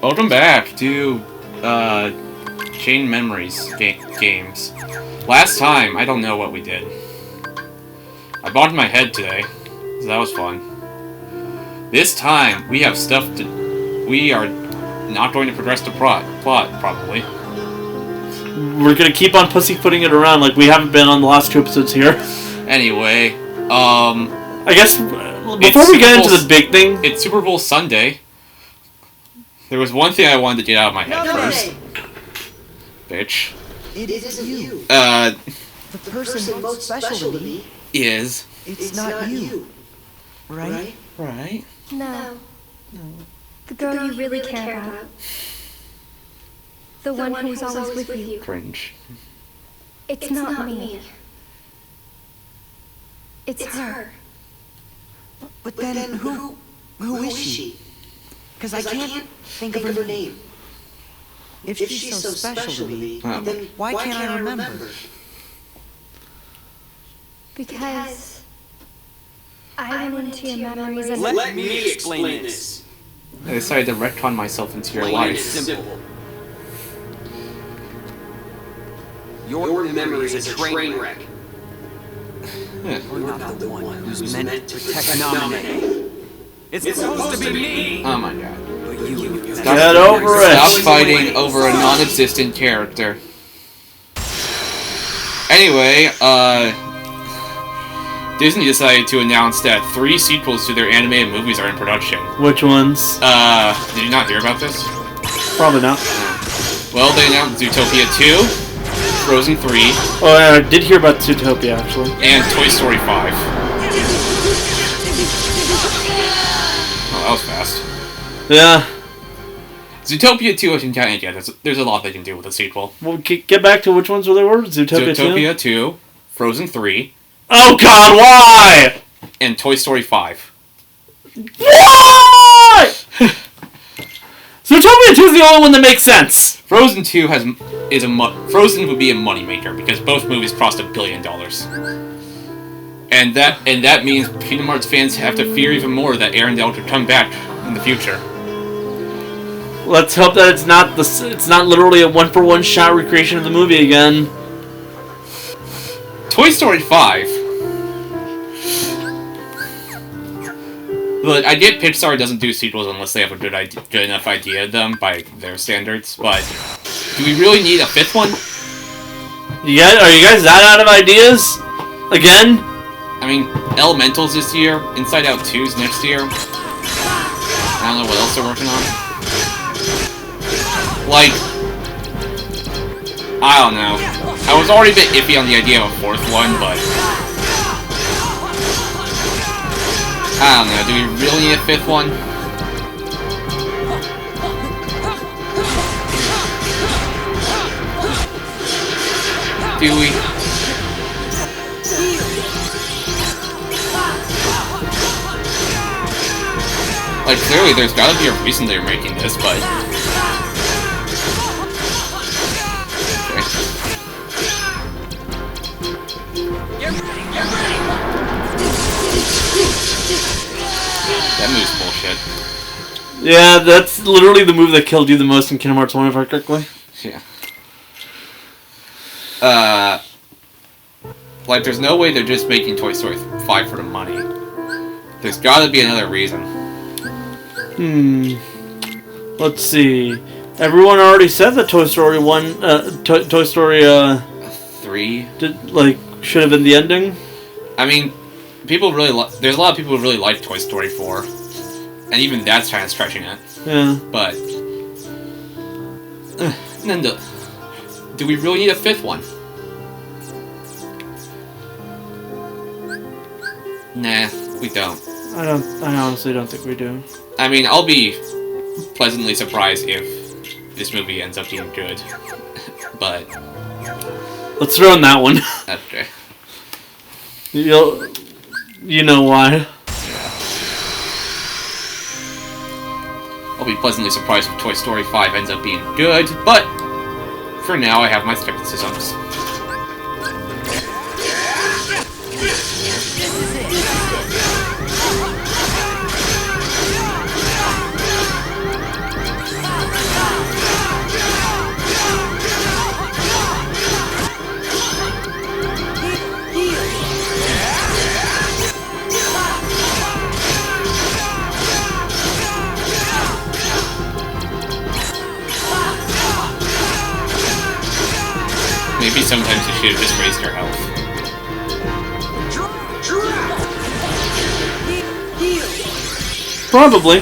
Welcome back to Chain Memories games. Last time, I don't know what we did. I bonked my head today, so that was fun. This time, we have stuff to... We are not going to progress the plot, probably. We're gonna keep on pussyfooting it around like we haven't been on the last 2 episodes here. Anyway, I guess, before we get into the big thing... It's Super Bowl Sunday. There was one thing I wanted to get out of my head first. Bitch. It isn't you. The person most special to me is... It's not you. Right? Right? No. The girl you really care about. The one who's always with you. Cringe. It's not me. It's her. But then who is she? Because I can't think of her name. If she's so special to me, then why can't I remember? Because I went into your memories and... Let me explain this. I decided to retcon myself into your life. Simple. Your memory is a train wreck. You're not the one who's meant to protect Nominee. It's supposed to be me. Oh my god. But you Get over it. Stop fighting over a non-existent character. Anyway, Disney decided to announce that 3 sequels to their animated movies are in production. Which ones? Did you not hear about this? Probably not. Well, they announced Zootopia 2, Frozen 3, Oh, I did hear about Zootopia, actually. and Toy Story 5. Oh, that was fast. Yeah. Zootopia 2, I can kind of get. There's a lot they can do with a sequel. Well, get back to which ones they were? Zootopia 2, Frozen 3, Oh god, why? and Toy Story 5. Why? Zootopia 2 is the only one that makes sense. Frozen 2 Frozen would be a moneymaker because both movies crossed $1 billion. And that means Kingdom Hearts fans have to fear even more that Arendelle could come back in the future. Let's hope that it's not literally a 1-for-1 shot recreation of the movie again. Toy Story 5. Look, I get Pixar doesn't do sequels unless they have a good enough idea of them by their standards, but do we really need a 5th one? Are you guys that out of ideas? Again? I mean, Elemental's this year, Inside Out 2's next year. I don't know what else they're working on. Like, I don't know. I was already a bit iffy on the idea of a 4th one, but I don't know. Do we really need a 5th one? Do we? Like, clearly there's gotta be a reason they're making this, but... Okay. That move's bullshit. Yeah, that's literally the move that killed you the most in Kingdom Hearts 1, if I correctly. Yeah. Like, there's no way they're just making Toy Story 5 for the money. There's gotta be another reason. Let's see. Everyone already said that Toy Story 1, Toy Story, 3? should have been the ending. I mean, people really there's a lot of people who really like Toy Story 4. And even that's kind of stretching it. Yeah. But... then do we really need a 5th one? Nah, we don't. I honestly don't think we do. I mean, I'll be pleasantly surprised if this movie ends up being good. But... Let's throw in that one. That's okay. You know why. I'll be pleasantly surprised if Toy Story 5 ends up being good, but for now I have my skepticisms. sometimes you should have just raised your health. Probably.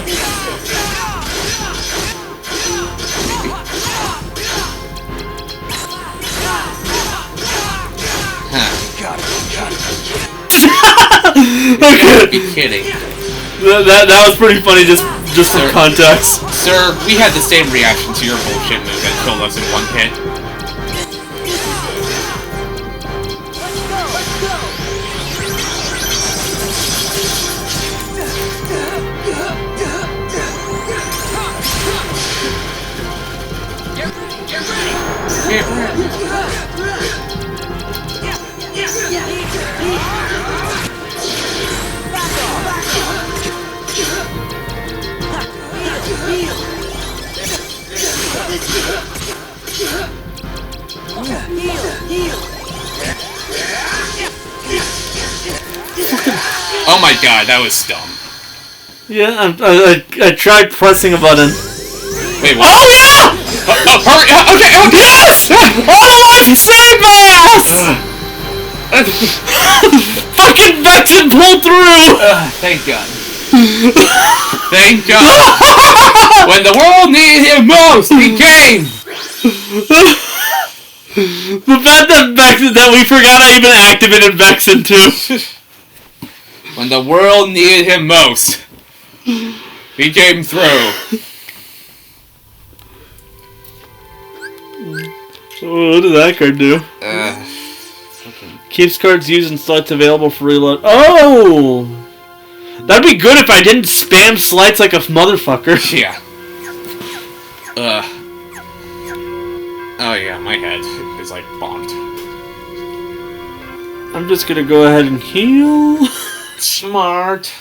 Okay. Be kidding. That was pretty funny, just for context. Sir, we had the same reaction to your bullshit move that killed us in one hit. Oh my god, that was dumb. Yeah, I tried pressing a button. Wait, what? Oh yeah! Hurry! Okay! Yes! Otherwise, he saved my ass! Fucking Vexen pulled through! Thank God. Thank God. When the world needed him most, he came! The fact that we forgot I even activated Vexen too. When the world needed him most, he came through. What did that card do? Keeps cards used and slots available for reload. Oh! That'd be good if I didn't spam slides like a motherfucker. Yeah. Oh yeah, my head is like bonked. I'm just gonna go ahead and heal. Smart.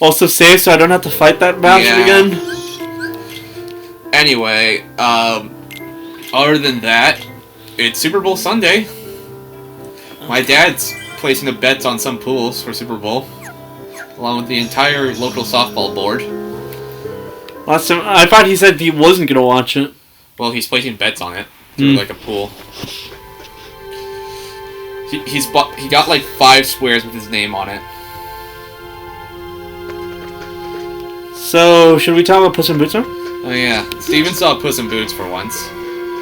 Also save so I don't have to fight that bastard again. Anyway, other than that, it's Super Bowl Sunday. My dad's placing the bets on some pools for Super Bowl, along with the entire local softball board. Last time, I thought he said he wasn't gonna watch it. Well, he's placing bets on it through like a pool. He got like 5 squares with his name on it. So, should we talk about Puss in Boots now? Oh yeah, Steven saw Puss in Boots for once.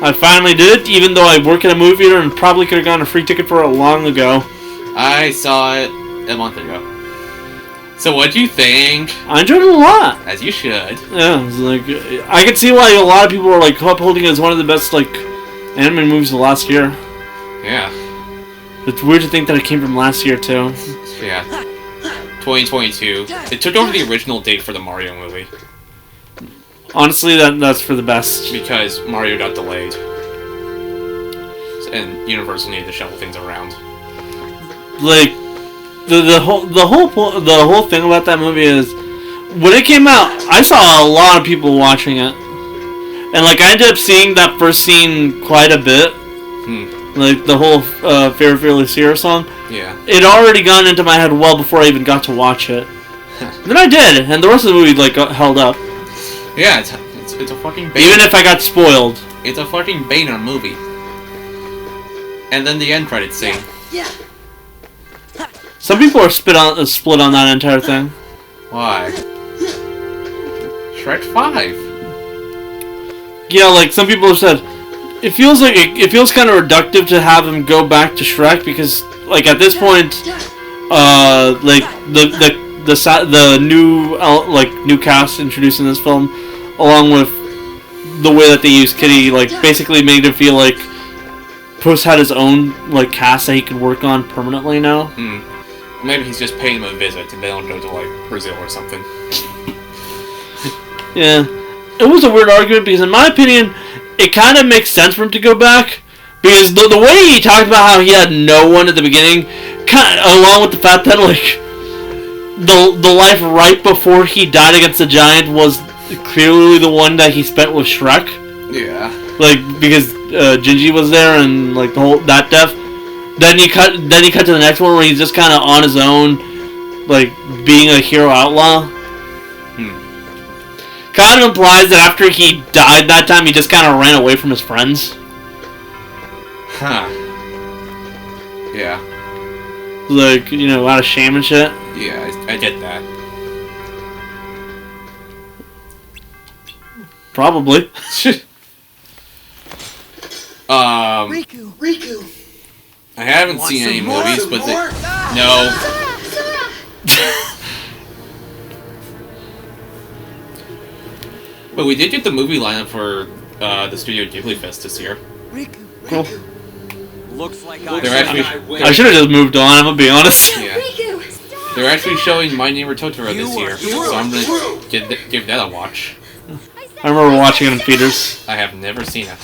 I finally did it, even though I work at a movie theater and probably could have gotten a free ticket for it long ago. I saw it a month ago. So what'd you think? I enjoyed it a lot. As you should. Yeah, it was like, I could see why a lot of people were like upholding it as one of the best like anime movies of last year. Yeah. It's weird to think that it came from last year too. Yeah. 2022. It took over the original date for the Mario movie. Honestly, that's for the best. Because Mario got delayed. And Universal needed to shuffle things around. Like, the whole thing about that movie is, when it came out, I saw a lot of people watching it. And like, I ended up seeing that first scene quite a bit. Like, the whole Fear Fearless Hero song. Yeah. It already gone into my head well before I even got to watch it. Then I did, and the rest of the movie like held up. Yeah, it's a fucking banger. Even if I got spoiled. It's a fucking banger movie. And then the end credits scene. Some people are split on that entire thing. Why? Shrek 5. Yeah, like some people have said, it feels kind of reductive to have him go back to Shrek because, like, at this point, like the new cast introduced in this film, along with the way that they used Kitty, like basically made it feel like Puss had his own like cast that he could work on permanently now. Maybe he's just paying them a visit and they don't go to like Brazil or something. Yeah, it was a weird argument because, in my opinion, it kind of makes sense for him to go back because the way he talked about how he had no one at the beginning, kind of along with the fact that like the life right before he died against the giant was clearly the one that he spent with Shrek. Yeah. Like because Gingy was there and like the whole that death. Then you cut to the next one where he's just kind of on his own, like being a hero outlaw. Kind of implies that after he died that time, he just kind of ran away from his friends. Huh. Yeah. Like, you know, out of shame and shit. Yeah, I get that. Probably. Riku. I haven't seen any movies, but no. But we did get the movie lineup for the Studio Ghibli Fest this year. Cool. Looks like They're actually, I should have just moved on, I'm gonna be honest. yeah. They're actually showing My Neighbor Totoro this year, so I'm gonna give that a watch. I remember watching it in theaters. I have never seen it.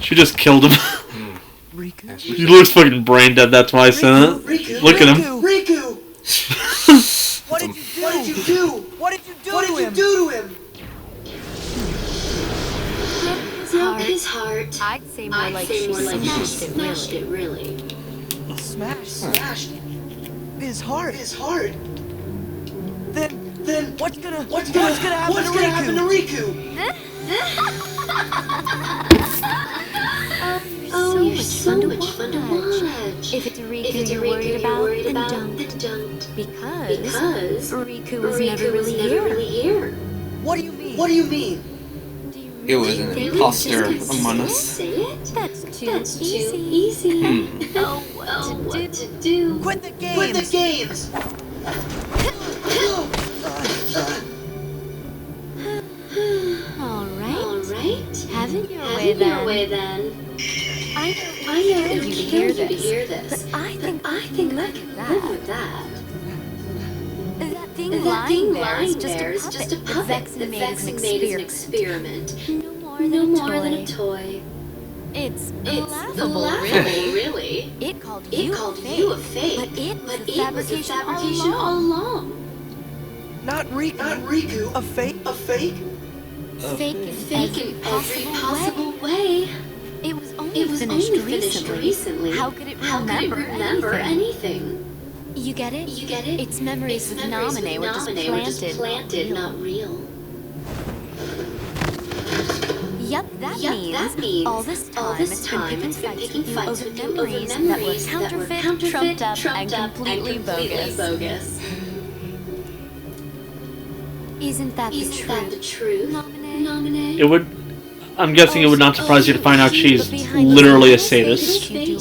She just killed him. Riku. He looks fucking brain dead, that's why I said it. Look at him. Riku. What did you do? What did you do to him? Broke his heart. I'd say more like She she smashed it, really. Smashed his heart. Then what's gonna happen to Riku? Oh, you're so much fun to watch. If it's a Riku, If it's a you're Riku worried about, then then don't. don't. Because Riku was never Riku was really never here. really here. What do you mean? Do you It was really an think imposter just among us. Say it? That's too That's easy. too easy. Oh, What to do? Quit the games. All right. All right. Have it your Have way it then. your way then. I I know know it you would to kill hear you to this, hear this. but I think I can can live live with with that. that thing That lying thing there lying is there is just a puppet. puppet Vexen that made as an Vexen made as an experiment. experiment. No more No than more a than toy. a toy. It's It's laughable, laughable, really. It called It you called a fake, you a fake, but it was but a it was a fabrication, fabrication all all along. along. Not Riku. A fake? Fake in Fake every in every possible possible way. It was only It was finished only finished recently. recently. How could it How could it remember, remember anything? anything? You get it? You get it? Its memories Its with memories Namine with were just Namine were just planted, not real. Yep, that Yep, means all this time it's been picking fights with you over memories that were counterfeit, trumped up, and completely bogus. Isn't that the truth? Namine? It would. I'm guessing it would not surprise you to find out she's literally a sadist. You do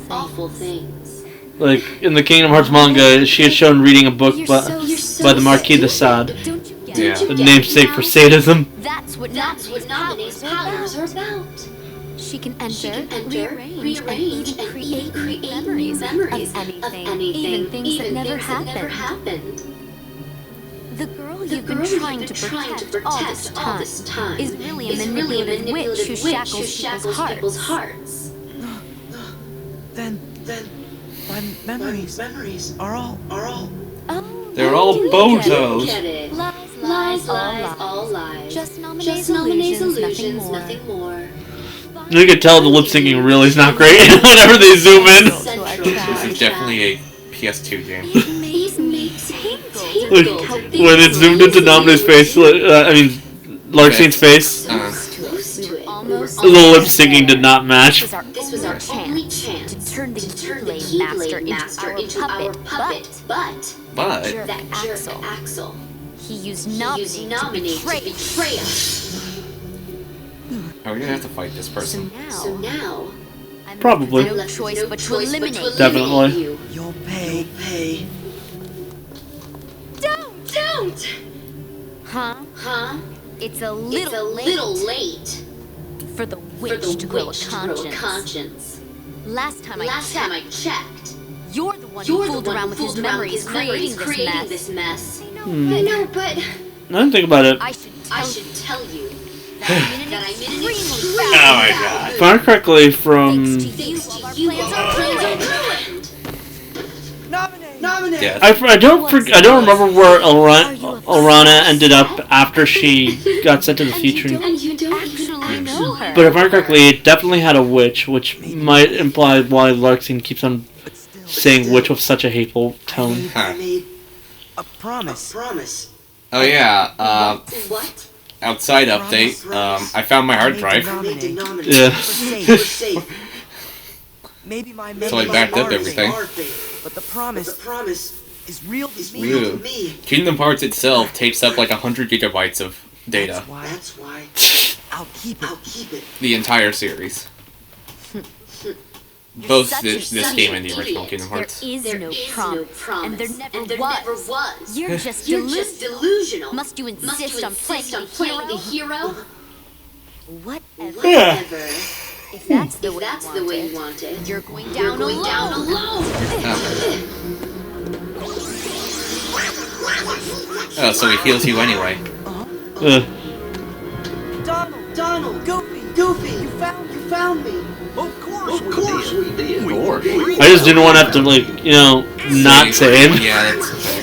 Awful things. Like, in the Kingdom Hearts manga, she had shown reading a book by the Marquis de Sade, Don't you get Yeah. it? the namesake for sadism. That's what That's what Namine's powers are about. She can She enter, can enter, rearrange, and rearrange, even and create even new create memories memories of anything, of anything, even things that never things that never happened. happened. The girl The you've been girl trying to protect all this time is really a manipulative witch who shackles people's hearts. Then my memories are all Oh, They're all you bozos. get Get it? Lies, All lies. Just Just Nomine's Namine's illusions, illusions, nothing more. more. You can tell the lip syncing really is not great whenever they zoom in. Central This is definitely a PS2 game. It makes me Like, tingle. when it zoomed into Namine's face, Larxine's face, Close to it. Almost the lip syncing did not match. This was our only chance to turn the Keyblade Keyblade Master into our our puppet, but But Jerk that jerk Axel. Axel He used used Nomine to Naminé betray to us. betray us. are we gonna have to fight this So person? So now, now, I'm Probably. left with left no with choice no but to choice eliminate Definitely. you. you'll pay. Don't! Huh? Huh? It's a It's a little little late late for the for witch the to grow a witch to grow a conscience. conscience. Last time I Last checked, time I checked, you're the one you're who the fooled one around who with his fooled around with memories, his memories, creating this this mess. I know, but I didn't think about it. I should I tell should tell you you that that I'm I'm in in an an extremely extremely Oh my bad God. mood. If I remember correctly from... Thanks to you, Thanks all to our you, plans all our are plans ruined. are ruined. Nominate. Yes. I don't remember where Elrana ended up after she got sent to the future. And you don't actually know her. But if I remember correctly, it definitely had a witch, which might imply why Larxene keeps on saying witch with such a hateful tone. I made a promise. Oh yeah. What? Outside update. I found my hard drive. Yeah. Maybe my So I memories backed up are everything. fake, but the promise is real to me. Ew. Kingdom Hearts itself takes up like 100 gigabytes of data. That's why I'll keep it. The entire series. Both this game and the original Kingdom Hearts. There is no promise, and there never was. You're just delusional. Must you insist on playing the hero? Whatever. Yeah. If that's the way you want it, you're going down alone. Oh, so he heals you anyway. Donald, Goofy, you found me. Of course we did. I just didn't want to have to, like, you know, not say it. Yeah, that's okay.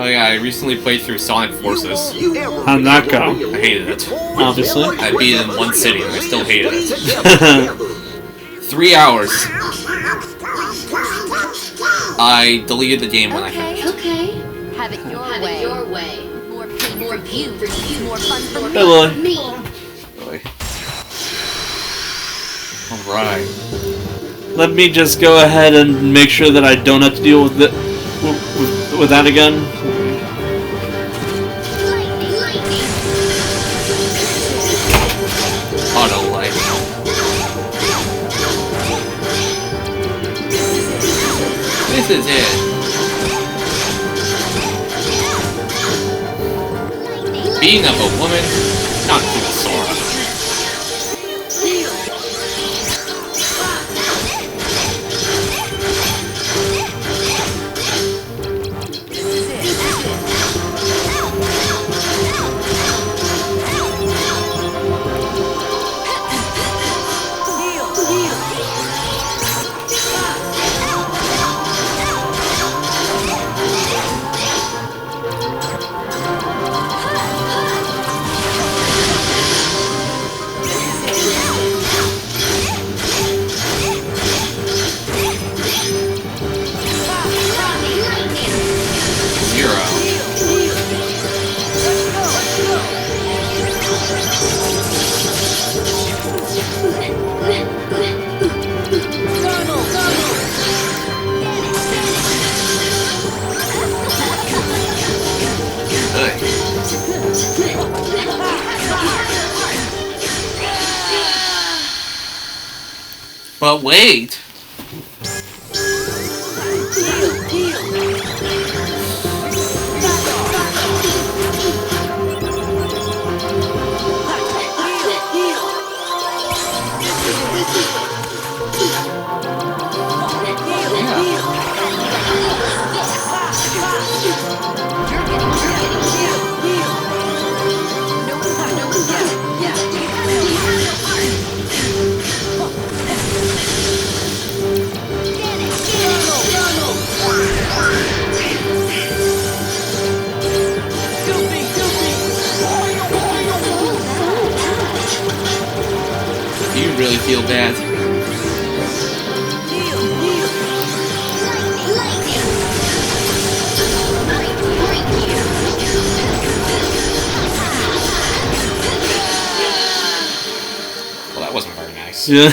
Oh yeah, I recently played through Sonic Forces. How'd that go? I hated it. Obviously. I beat it in one sitting and I still hated it. 3 hours. I deleted the game when I finished. Okay. Have it your way. More pain for you. More fun for me. Hey, Lily. Really. Alright. Let me just go ahead and make sure that I don't have to deal with it with that again. Auto life. This is it. Being of a woman, not through the sword. But wait! Do you really feel bad? Well, that wasn't very nice. Yeah.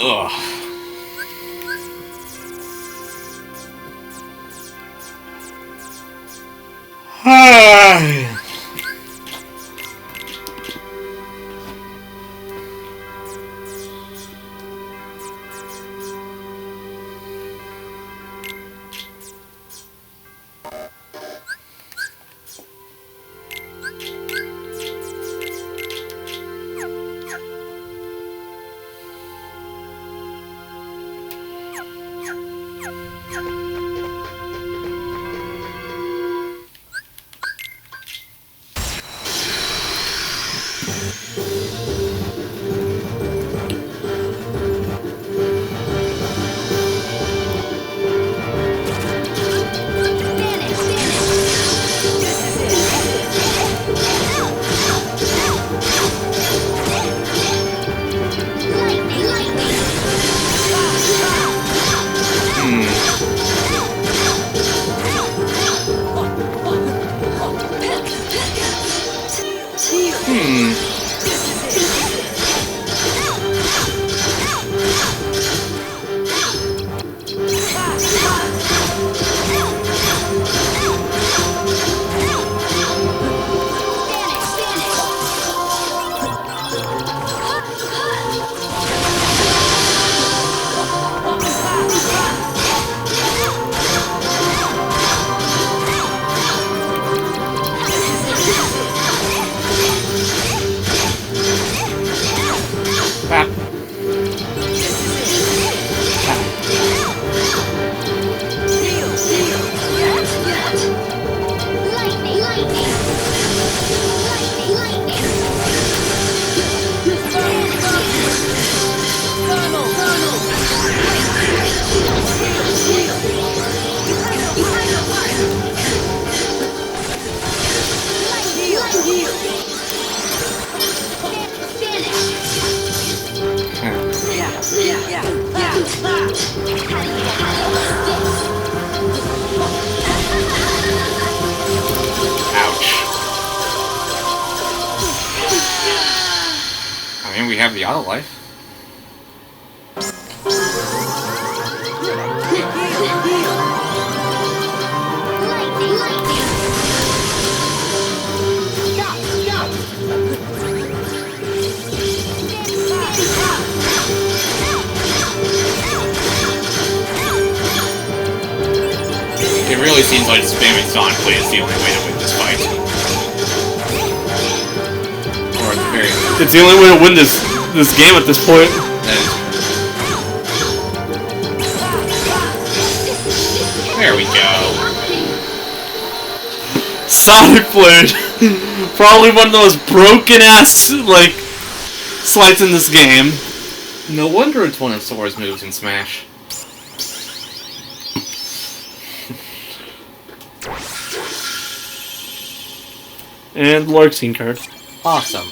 Ugh. have the auto life. It really seems like spamming Sonically is the only way to win this fight. Or at the very least. It's the only way to win this game at this point. There we go. Sonic Blade! Probably one of the most broken ass, like, slides in this game. No wonder it's one of Sora's moves in Smash. And Larkstein card. Awesome.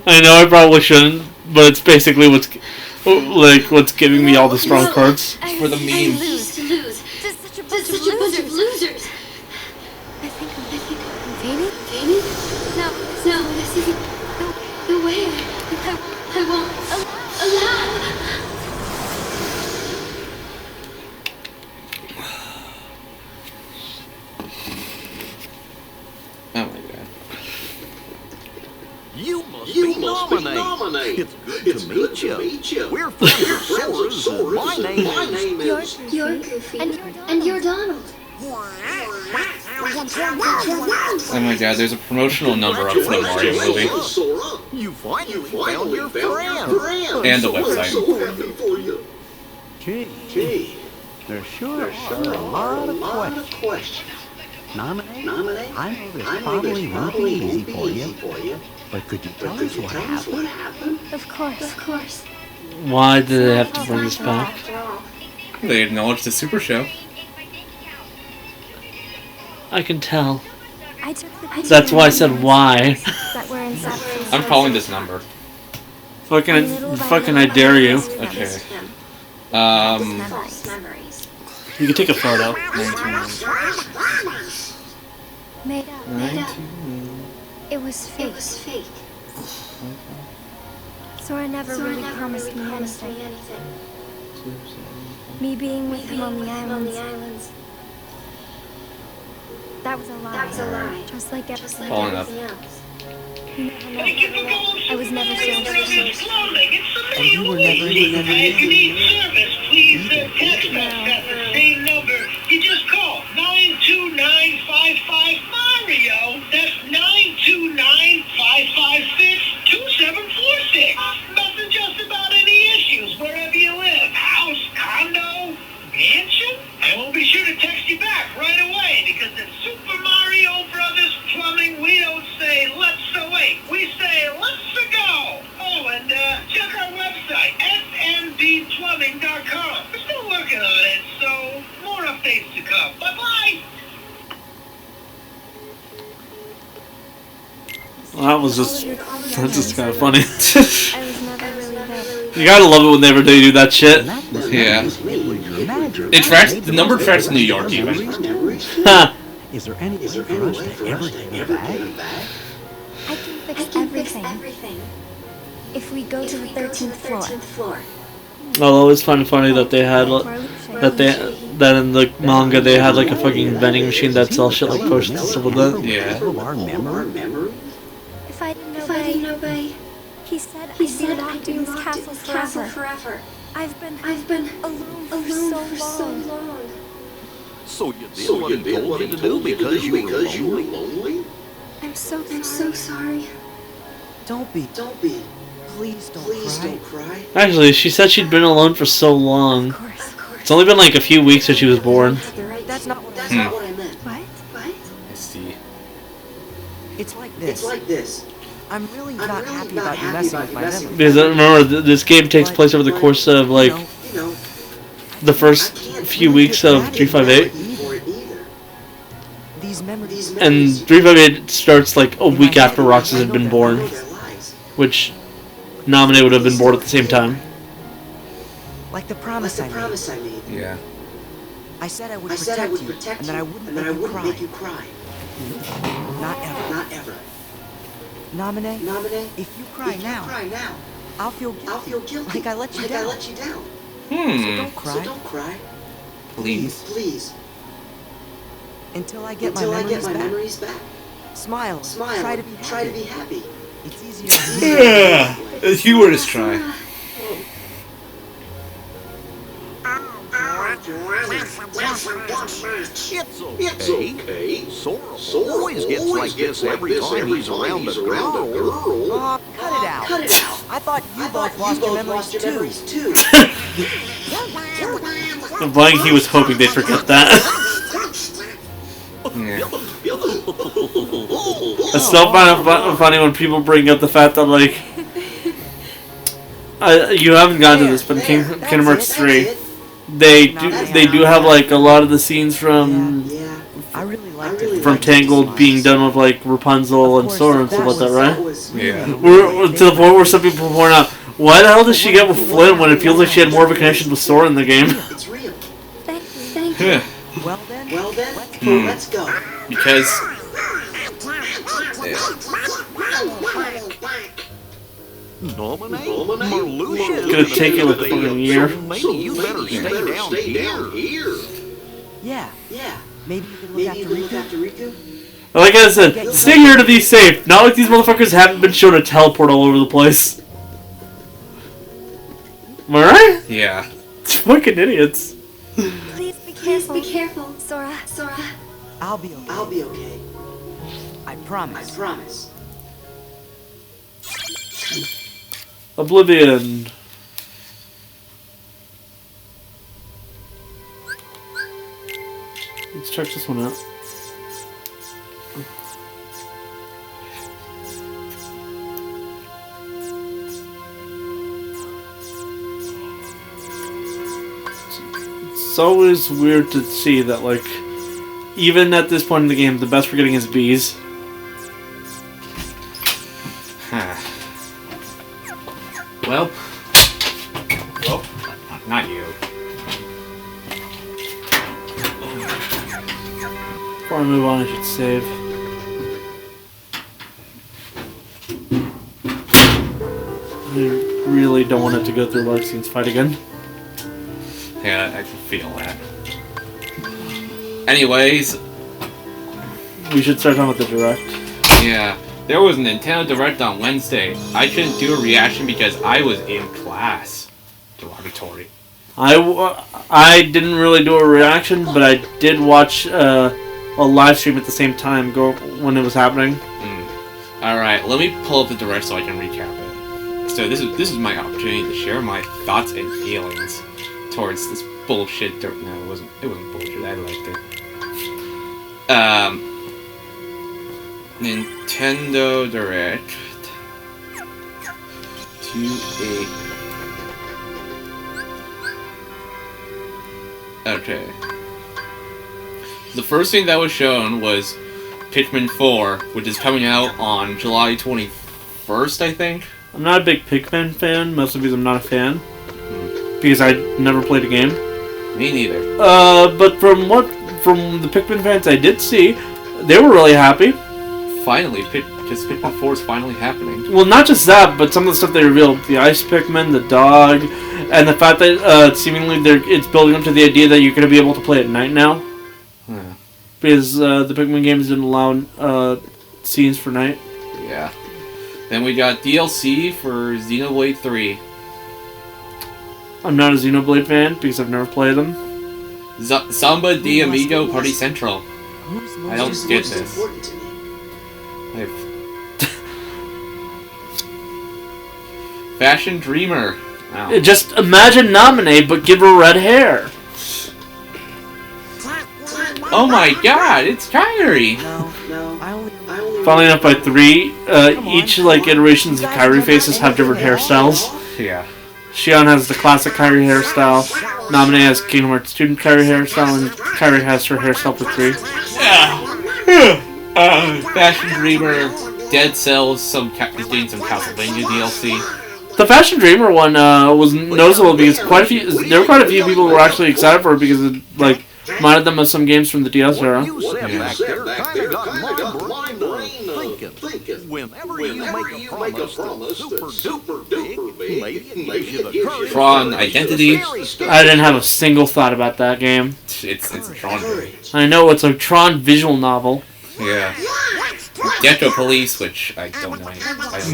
I know I probably shouldn't, but it's basically what's giving me all the strong cards. For the meme. Lose to lose. Just such a Just bunch such a bunch of of losers. losers. I think I'm fading. Jamie? No, No, this isn't the way I won't allow. Oh my god. You must be nominated. It's good to meet you. We're friends of Sora's, and my name is... You're Goofy. And you're Donald. Oh my god, there's a promotional number up for the Mario movie. You finally found your friend. And the website. Gee, there sure are a lot of questions. Nominate? I know this probably won't be easy for you, but could you tell us what happened? Of course. Why did they have to bring this back? They acknowledged the Super Show. I can tell. I took the That's why I said why. that were inside. I'm calling this number. Fucking I dare you. Okay. False memories. You can take a photo. Made up. 19. It was fake. It was fake. Sora never really promised me anything. Me being with him on the islands. That was a lie. Just like everything. Falling up. You never know. I was never so Oh, you were never If you need service, please text us at the same number. You just call 92955 Mario. That's 929-556-2746. Message us about any issues wherever you live. House, condo, mansion? And we'll be sure to text you back right away because at Super Mario Brothers Plumbing, we don't say let's wait. We say let's go. Oh, and check our website, smdplumbing.com. We're still working on it, so more updates to come. Bye-bye. Well, that's just kind of funny. I was never really there. You gotta love it whenever they do that shit. Yeah. It tracks, the number tracks New York even. Ha! Is there any way for us to ever get back? I can fix everything. If we go to the 13th floor. Although it's kind of funny that they had that in the manga they had like a fucking vending machine that sells shit like potions and stuff like that. Yeah. Our memory? If I didn't obey, he said I'd be locked in this castle forever. I've been alone for so long. So you did what he told you to do because you were lonely? I'm so sorry. Don't be. Please don't cry. Actually, she said she'd been alone for so long. Of course. It's only been like a few weeks since she was born. That's not what I meant. What? I see. It's like this. I'm really not happy about you messing with my memory. Because remember, this game takes place over the course of like the first few weeks of 358, These memories. and 358 starts like a week after Roxas had been born, which Naminé would have been born at the same time. Like the promise I made. Yeah. I said I would protect you, and that I wouldn't make you cry. Not ever. Not ever. Namine, if you cry now, I'll feel guilty. Like I let you down. So don't cry. Please. Until I get my memories back. Smile. Try to be happy. It's easier. Yeah. Humor is try. It's okay. Sora always gets like this every time he's around a girl. Oh, cut it out. I thought you both lost your memories too. I'm blank. He was hoping they'd forget that. Yeah. I still find it funny when people bring up the fact that, like, you haven't gotten to this, but in Kingdom Hearts 3, they do have, like, a lot of the scenes from I really liked it. from Tangled being done with, like, Rapunzel and Sora and stuff like that, right? Yeah. We're to the point where some people point out, why the hell does she get with Flynn when it feels like she had more of a connection with Sora in the game? It's real. Thank you. Yeah. Well then, let's go. Because Nominate? Marluxia is Gonna take you like a fucking year. So maybe you better stay down here. Yeah. Maybe you could look after Riku. Like I said, stay here to be safe. Not like these motherfuckers haven't been shown to teleport all over the place. Am I right? yeah. It's fucking idiots. Please be careful. Sora. I'll be okay. I promise. Oblivion. Let's check this one out. It's always weird to see that, like, even at this point in the game, the best we're getting is bees. Well, not you. Before I move on, I should save. I really don't want it to go through Larxine's fight again. Yeah, I can feel that. Anyways, We should start on with the direct. yeah, there was a Nintendo Direct on Wednesday. I couldn't do a reaction because I was in class. Derogatory. I didn't really do a reaction, but I did watch a live stream at the same time when it was happening. Alright, let me pull up the Direct so I can recap it. So this is my opportunity to share my thoughts and feelings towards this bullshit. No, it wasn't bullshit. I liked it. Nintendo Direct 2.8. Okay. The first thing that was shown was Pikmin 4, which is coming out on July 21st, I think. I'm not a big Pikmin fan, mostly because I'm not a fan. Because I never played a game. Me neither. But from the Pikmin fans I did see, they were really happy. Finally, because Pikmin 4 is finally happening. Well, not just that, but some of the stuff they revealed. The Ice Pikmin, the dog, and the fact that seemingly it's building up to the idea that you're going to be able to play at night now. Yeah. Because the Pikmin games didn't allow scenes for night. Yeah. Then we got DLC for Xenoblade 3. I'm not a Xenoblade fan because I've never played them. Samba de Amigo Party Central. I don't get this. Fashion Dreamer. Wow. Just imagine Nominate, but give her red hair. Oh my god, it's Kyrie! No, I only Funnily enough, by 3, each iterations of Kyrie faces have different hairstyles. Yeah. Shion has the classic Kyrie hairstyle, Nominate has Kingdom Hearts student Kyrie hairstyle, and Kyrie has her hairstyle for 3. Fashion Dreamer, Dead Cells, is getting some Castlevania DLC. The Fashion Dreamer one was noticeable because there were quite a few people who were actually excited for it because Reminded them of some games from the DS era. You said back there kinda got my brain thinking. Whenever you make a promise that's super duper big, maybe it gives you the courage. Tron Identity. I didn't have a single thought about that game. It's a Tron game. I know it's a Tron visual novel. Yeah. Ghetto Police, which I don't know.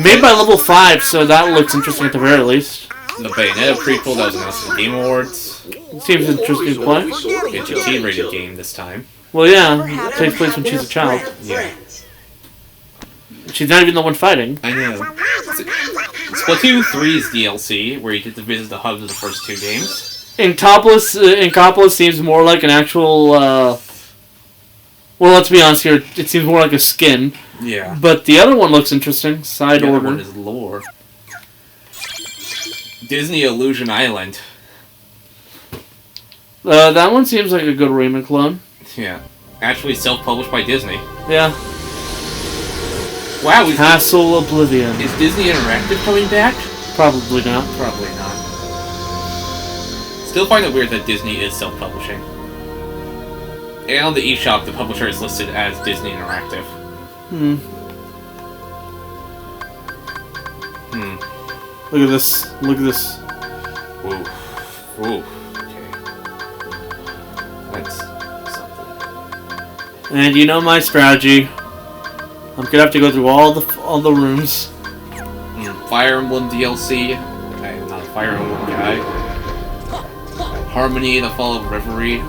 Made by Level 5, so that looks interesting at the very least. The Bayonetta prequel that was announced at the Game Awards. It seems interesting to play. It's a T-rated game this time. Well, yeah, it takes place when she's a child. Yeah. She's not even the one fighting. I know. Splatoon 3's DLC, where you get to visit the hubs of the first two games. Inkopolis seems more like an actual, well, let's be honest here, it seems more like a skin. Yeah. But the other one looks interesting. Side The other order. one is lore. Disney Illusion Island. That one seems like a good Rayman clone. Yeah. Actually self-published by Disney. Yeah. Wow, Castle Oblivion. Is Disney Interactive coming back? Probably not. Probably not. Still find it weird that Disney is self-publishing. And on the eShop, the publisher is listed as Disney Interactive. Look at this. Look at this. Ooh. Ooh. Okay. That's something. And you know my strategy. I'm gonna have to go through all the rooms. Fire Emblem DLC. I'm not a Fire Emblem guy. Harmony, The Fall of Reverie.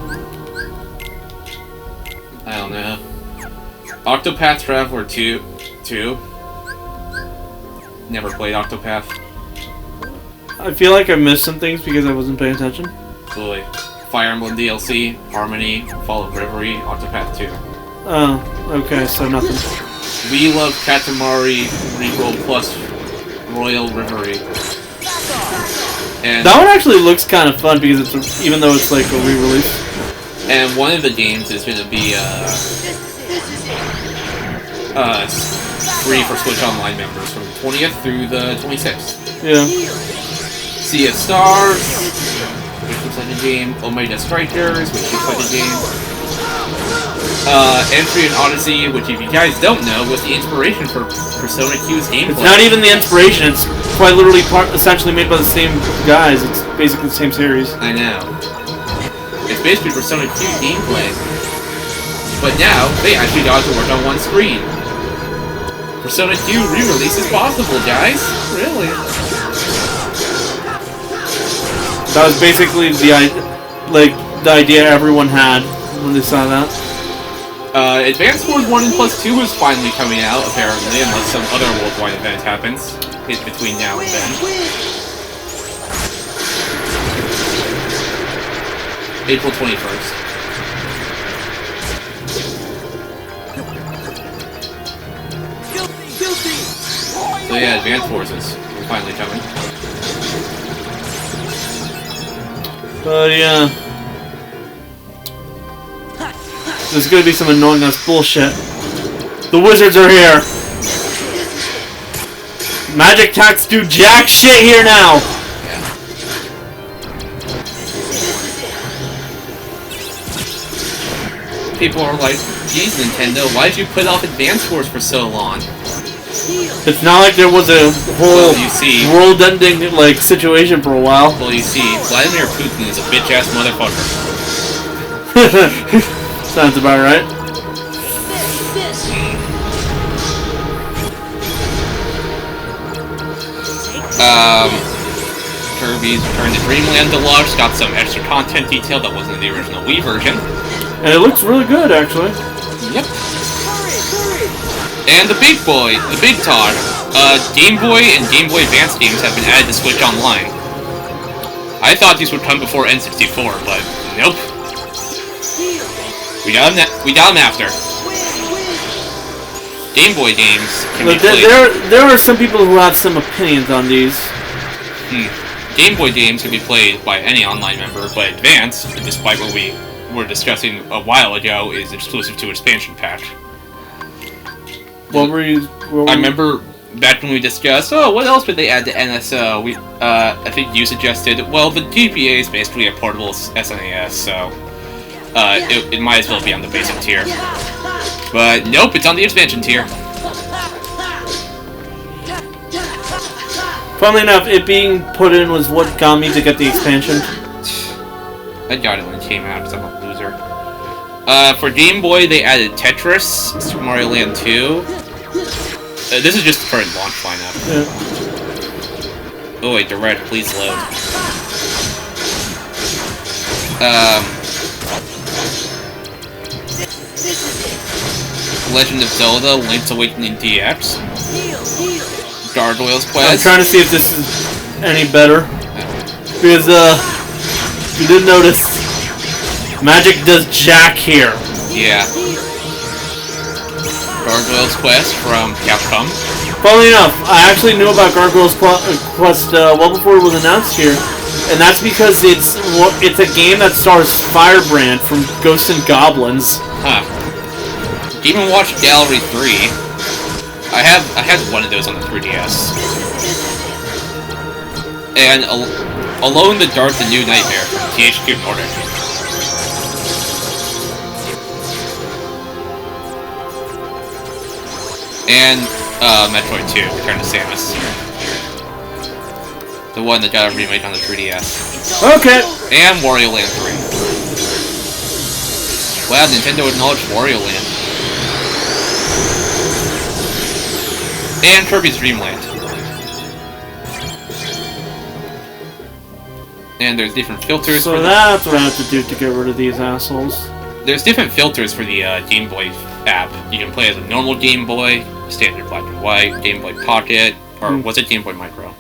I don't know. Octopath Traveler 2. Never played Octopath. I feel like I missed some things because I wasn't paying attention. Absolutely. Fire Emblem DLC, Harmony, Fall of Reverie, Octopath 2. Oh, okay, so nothing. We Love Katamari Reroll Plus Royal Reverie. And That one actually looks kind of fun because it's even though it's like a re-release. And one of the games is going to be free for Switch Online members from the 20th through the 26th. Yeah. Sea of Stars, which looks like a game. Omega Strikers, which looks like a game. Entry and Odyssey, which if you guys don't know, was the inspiration for Persona Q's gameplay. It's not even the inspiration, it's quite literally essentially made by the same guys. It's basically the same series. I know. It's basically Persona Q gameplay. But now, they actually got to work on one screen. Persona Q re-release is possible, guys. Really? That was basically the idea everyone had when they saw that. Advance Wars 1 and Plus 2 is finally coming out, apparently, unless some other worldwide event happens in between now and then. April 21st. So yeah, Advance Wars is finally coming. But yeah. There's gonna be some annoying ass bullshit. The wizards are here! Magic attacks do jack shit here now! People are like, geez, Nintendo, why'd you put off Advance Wars for so long? It's not like there was a whole world-ending like situation for a while. Well, you see, Vladimir Putin is a bitch-ass motherfucker. Sounds about right. Kirby's Return to Dreamland Deluxe got some extra content detail that wasn't in the original Wii version. And it looks really good, actually. Yep. And the big boy, the big talk, Game Boy and Game Boy Advance games have been added to Switch Online. I thought these would come before N64, but nope. We got them after. Game Boy games can be played. There are some people who have some opinions on these. Game Boy games can be played by any online member, but Advance, despite what we were discussing a while ago, is exclusive to expansion pack. What were you? I remember back when we discussed, oh, what else would they add to NSO? I think you suggested, well, the GPA is basically a portable SNES, so it might as well be on the basic tier. But nope, it's on the expansion tier. Funnily enough, it being put in was what got me to get the expansion. I got it when it came out because I'm a loser. For Game Boy, they added Tetris, Super Mario Land 2. This is just the current launch lineup. Yeah. Oh wait, direct, please load. Legend of Zelda, Link's Awakening DX. Gargoyles Quest. I'm trying to see if this is any better. Because, you did notice, Magic does jack here. Yeah. Gargoyles Quest from Capcom. Funnily enough, I actually knew about Gargoyles Quest well before it was announced here. And that's because it's a game that stars Firebrand from Ghosts and Goblins. Huh. Demon Watch Gallery 3. I had one of those on the 3DS. And Alone in the Dark, The New Nightmare from THQ Nordic. And Metroid 2, Return to Samus. The one that got a remake on the 3DS. Okay. And Wario Land 3. Wow, Nintendo acknowledged Wario Land. And Kirby's Dream Land. And there's different filters. So that's what I have to do to get rid of these assholes. There's different filters for the Game Boy app. You can play as a normal Game Boy, standard black and white, Game Boy Pocket, or was it Game Boy Micro?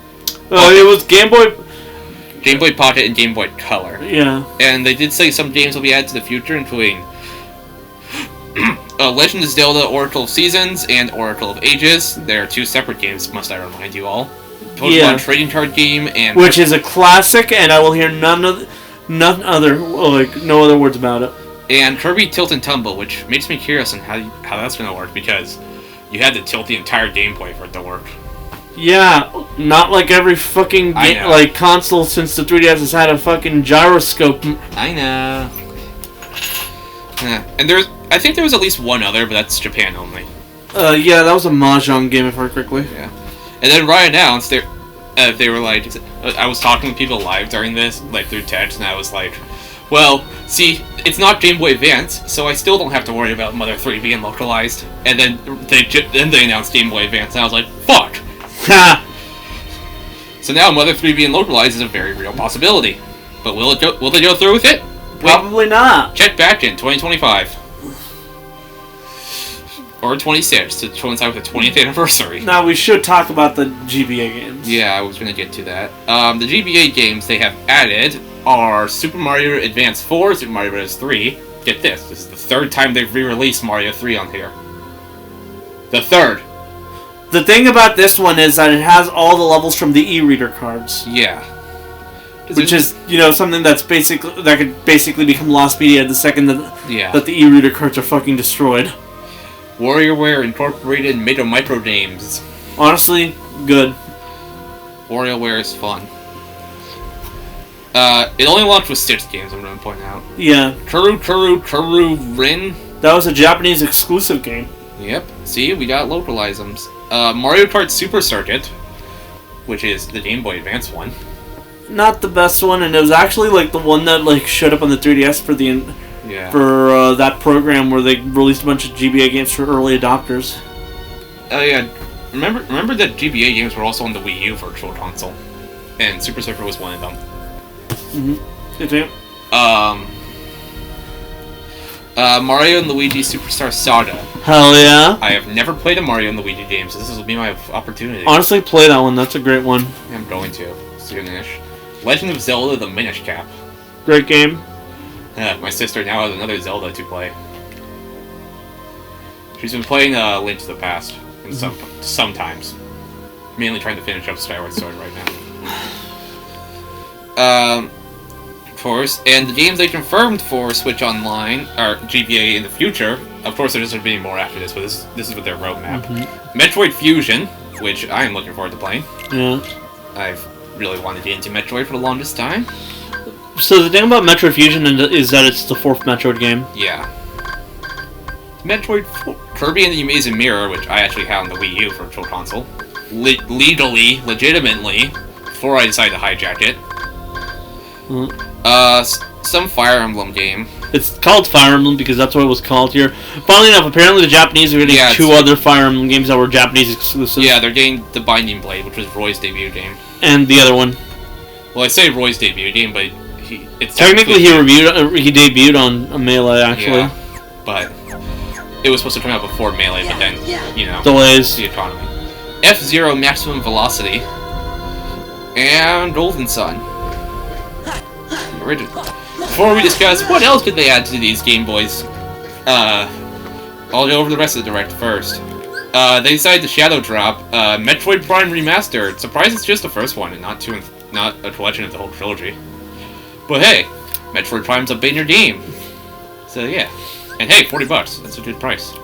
It was Game Boy Pocket and Game Boy Color. Yeah. And they did say some games will be added to the future, including Legend of Zelda Oracle of Seasons and Oracle of Ages. They're two separate games, must I remind you all. Pokemon Trading Card Game and... Which is a classic, and I will hear no other words about it. And Kirby Tilt and Tumble, which makes me curious on how that's going to work, because you had to tilt the entire Game Boy for it to work. Yeah, not like every fucking console since the 3DS has had a fucking gyroscope. I know. Yeah. And I think there was at least one other, but that's Japan only. Yeah, that was a Mahjong game, if I remember correctly. Yeah. And then Ryan announced they were like, I was talking to people live during this, like through text, and I was like, well, see, it's not Game Boy Advance, so I still don't have to worry about Mother 3 being localized. And then they announced Game Boy Advance, and I was like, fuck! Ha! So now Mother 3 being localized is a very real possibility. But will they go through with it? Probably not. Check back in 2025. Or 26 to coincide with the 20th anniversary. Now we should talk about the GBA games. Yeah, I was going to get to that. The GBA games they have added are Super Mario Advance 4, Super Mario Bros. 3. Get this is the third time they've re-released Mario 3 on here. The third. The thing about this one is that it has all the levels from the e-reader cards. Yeah. Which is, something that could basically become lost media the second that the e-reader cards are fucking destroyed. WarioWare Incorporated made a micro games. Honestly, good. WarioWare is fun. It only launched with 6 games, I'm going to point out. Yeah. Kuru Rin. That was a Japanese exclusive game. Yep. See, we got localisms. Mario Kart Super Circuit, which is the Game Boy Advance one. Not the best one, and it was actually the one that showed up on the 3DS for that program where they released a bunch of GBA games for early adopters. Oh yeah, remember that GBA games were also on the Wii U Virtual Console, and Super Circuit was one of them. Mm-hmm. Mario and Luigi Superstar Saga. Hell yeah! I have never played a Mario and Luigi game, so this will be my opportunity. Honestly, play that one. That's a great one. I'm going to soonish. Legend of Zelda: The Minish Cap. Great game. My sister now has another Zelda to play. She's been playing Link to the Past, and sometimes. Mainly trying to finish up Skyward Sword right now. Of course, and the games they confirmed for Switch Online, or GBA in the future, of course there's going to be more after this, but this is with their roadmap. Mm-hmm. Metroid Fusion, which I am looking forward to playing. Yeah. I've really wanted to get into Metroid for the longest time. So the thing about Metroid Fusion is that it's the 4th Metroid game. Yeah. Metroid Kirby and the Amazing Mirror, which I actually had on the Wii U Virtual Console, legitimately, before I decided to hijack it. Some Fire Emblem game. It's called Fire Emblem because that's what it was called here. Funnily enough, apparently the Japanese are getting 2 other Fire Emblem games that were Japanese exclusive. Yeah, they're getting the Binding Blade, which was Roy's debut game. And the other one. Well, I say Roy's debut game, but it's technically he debuted on Melee actually. Yeah, but it was supposed to come out before Melee, but then you know, delays. The economy. F-Zero Maximum Velocity and Golden Sun. Before we discuss what else could they add to these Game Boys, I'll go over the rest of the Direct first. They decided to shadow drop Metroid Prime Remastered. Surprised it's just the first one and not a collection of the whole trilogy. But hey, Metroid Prime's a banger game. So yeah. And hey, $40. That's a good price.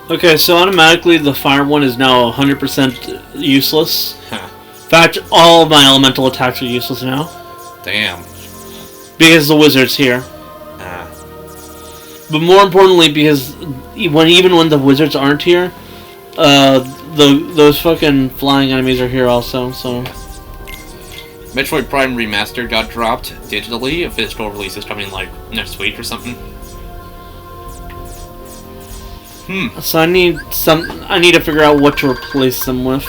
Okay, so automatically the fire one is now 100% useless. Huh. In fact, all of my elemental attacks are useless now. Damn. Because the wizard's here. But more importantly, because even when the wizards aren't here, those fucking flying enemies are here also. So. Metroid Prime Remastered got dropped digitally. A physical release is coming like next week or something. So I need to figure out what to replace them with.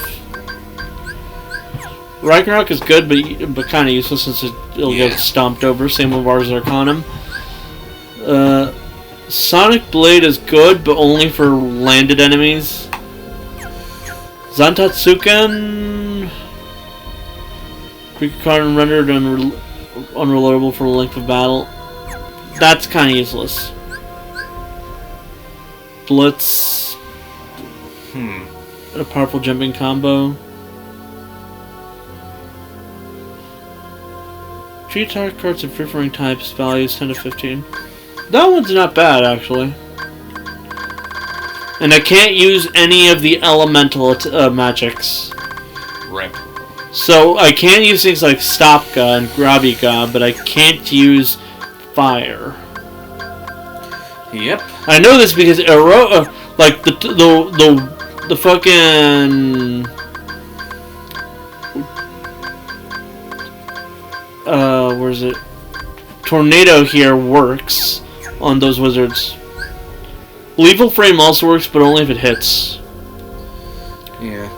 Ragnarok is good, but kind of useless since it'll get stomped over. Same with Ars Arcanum. Sonic Blade is good, but only for landed enemies. Zantatsuken Rikukan rendered unreliable for the length of battle. That's kind of useless. Blitz. A powerful jumping combo. Tree attack cards of differing types, values 10 to 15. That one's not bad, actually. And I can't use any of the elemental magics. Rip. So I can use things like Stopka and Grabika, but I can't use fire. Yep. I know this because like the fucking where's it? Tornado here works on those wizards. Lethal Frame also works, but only if it hits. Yeah.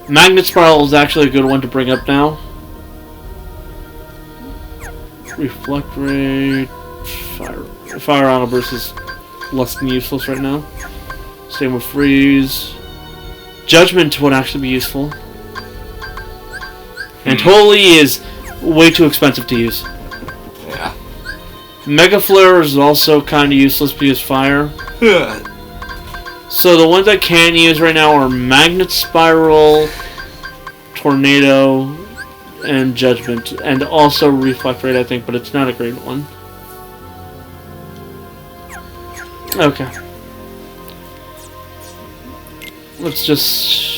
Magnet Spiral is actually a good one to bring up now. Reflect Ray, Fire Outburst is less than useless right now. Same with Freeze. Judgment would actually be useful. And Holy is way too expensive to use. Yeah. Mega Flare is also kind of useless because fire. So the ones I can use right now are Magnet Spiral, Tornado, and Judgment. And also Reflect Rate, I think, but it's not a great one. Okay. Let's just...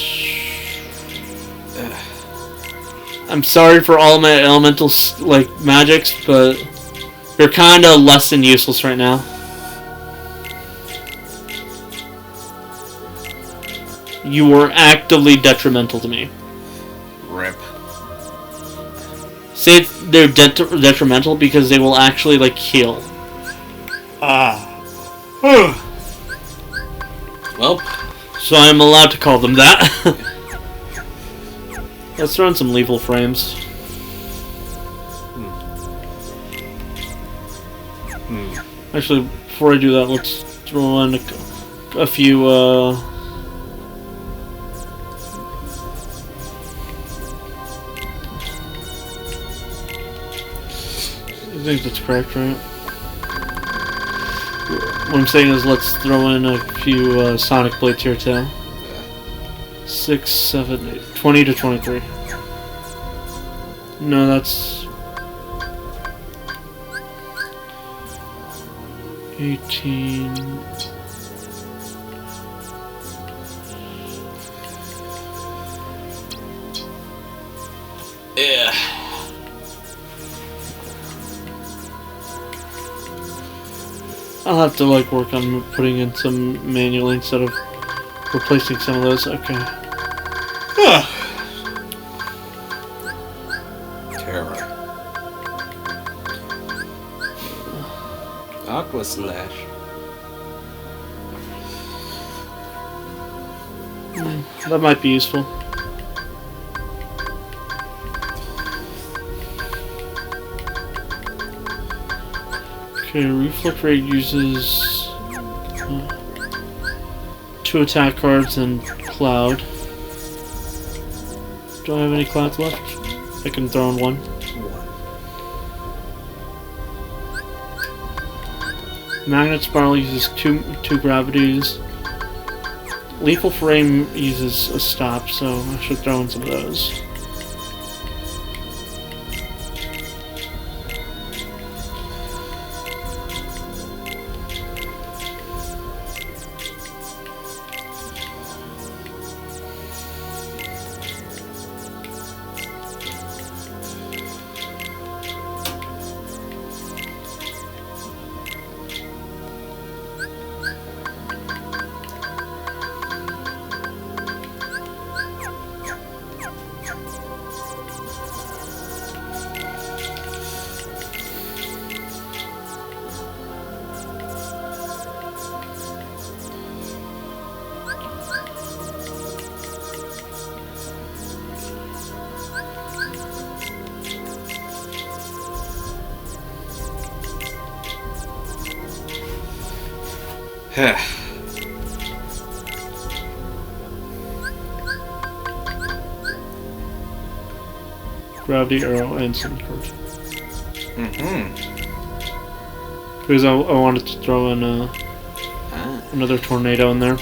I'm sorry for all my elemental magics, but they're kind of less than useless right now. You were actively detrimental to me. Rip. Say they're detrimental because they will actually kill. Well, so I'm allowed to call them that. Let's throw in some lethal frames. Actually, before I do that, let's throw in a few. I think that's correct, right? What I'm saying is let's throw in a few Sonic Blades here too. 6, 7, 8, 20 to 23. No, that's 18. Yeah. I'll have to like work on putting in some manually instead of replacing some of those. Okay. Terror. Aqua Slash. That might be useful. Okay, Reflect Ray uses 2 attack cards and Cloud. Do I have any clouds left? I can throw in 1. Magnet Spiral uses two gravities. Lethal Frame uses a stop, so I should throw in some of those. Gravity Arrow and some cards. Because I wanted to throw in another tornado in there.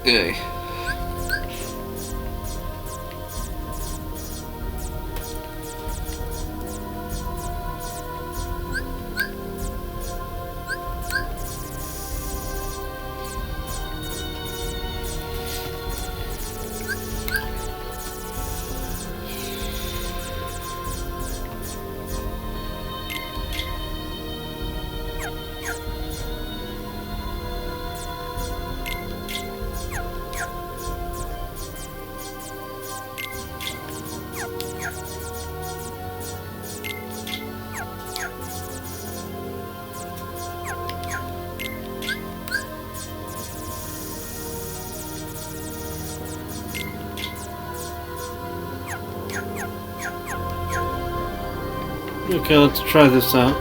Ugh. Okay, let's try this out.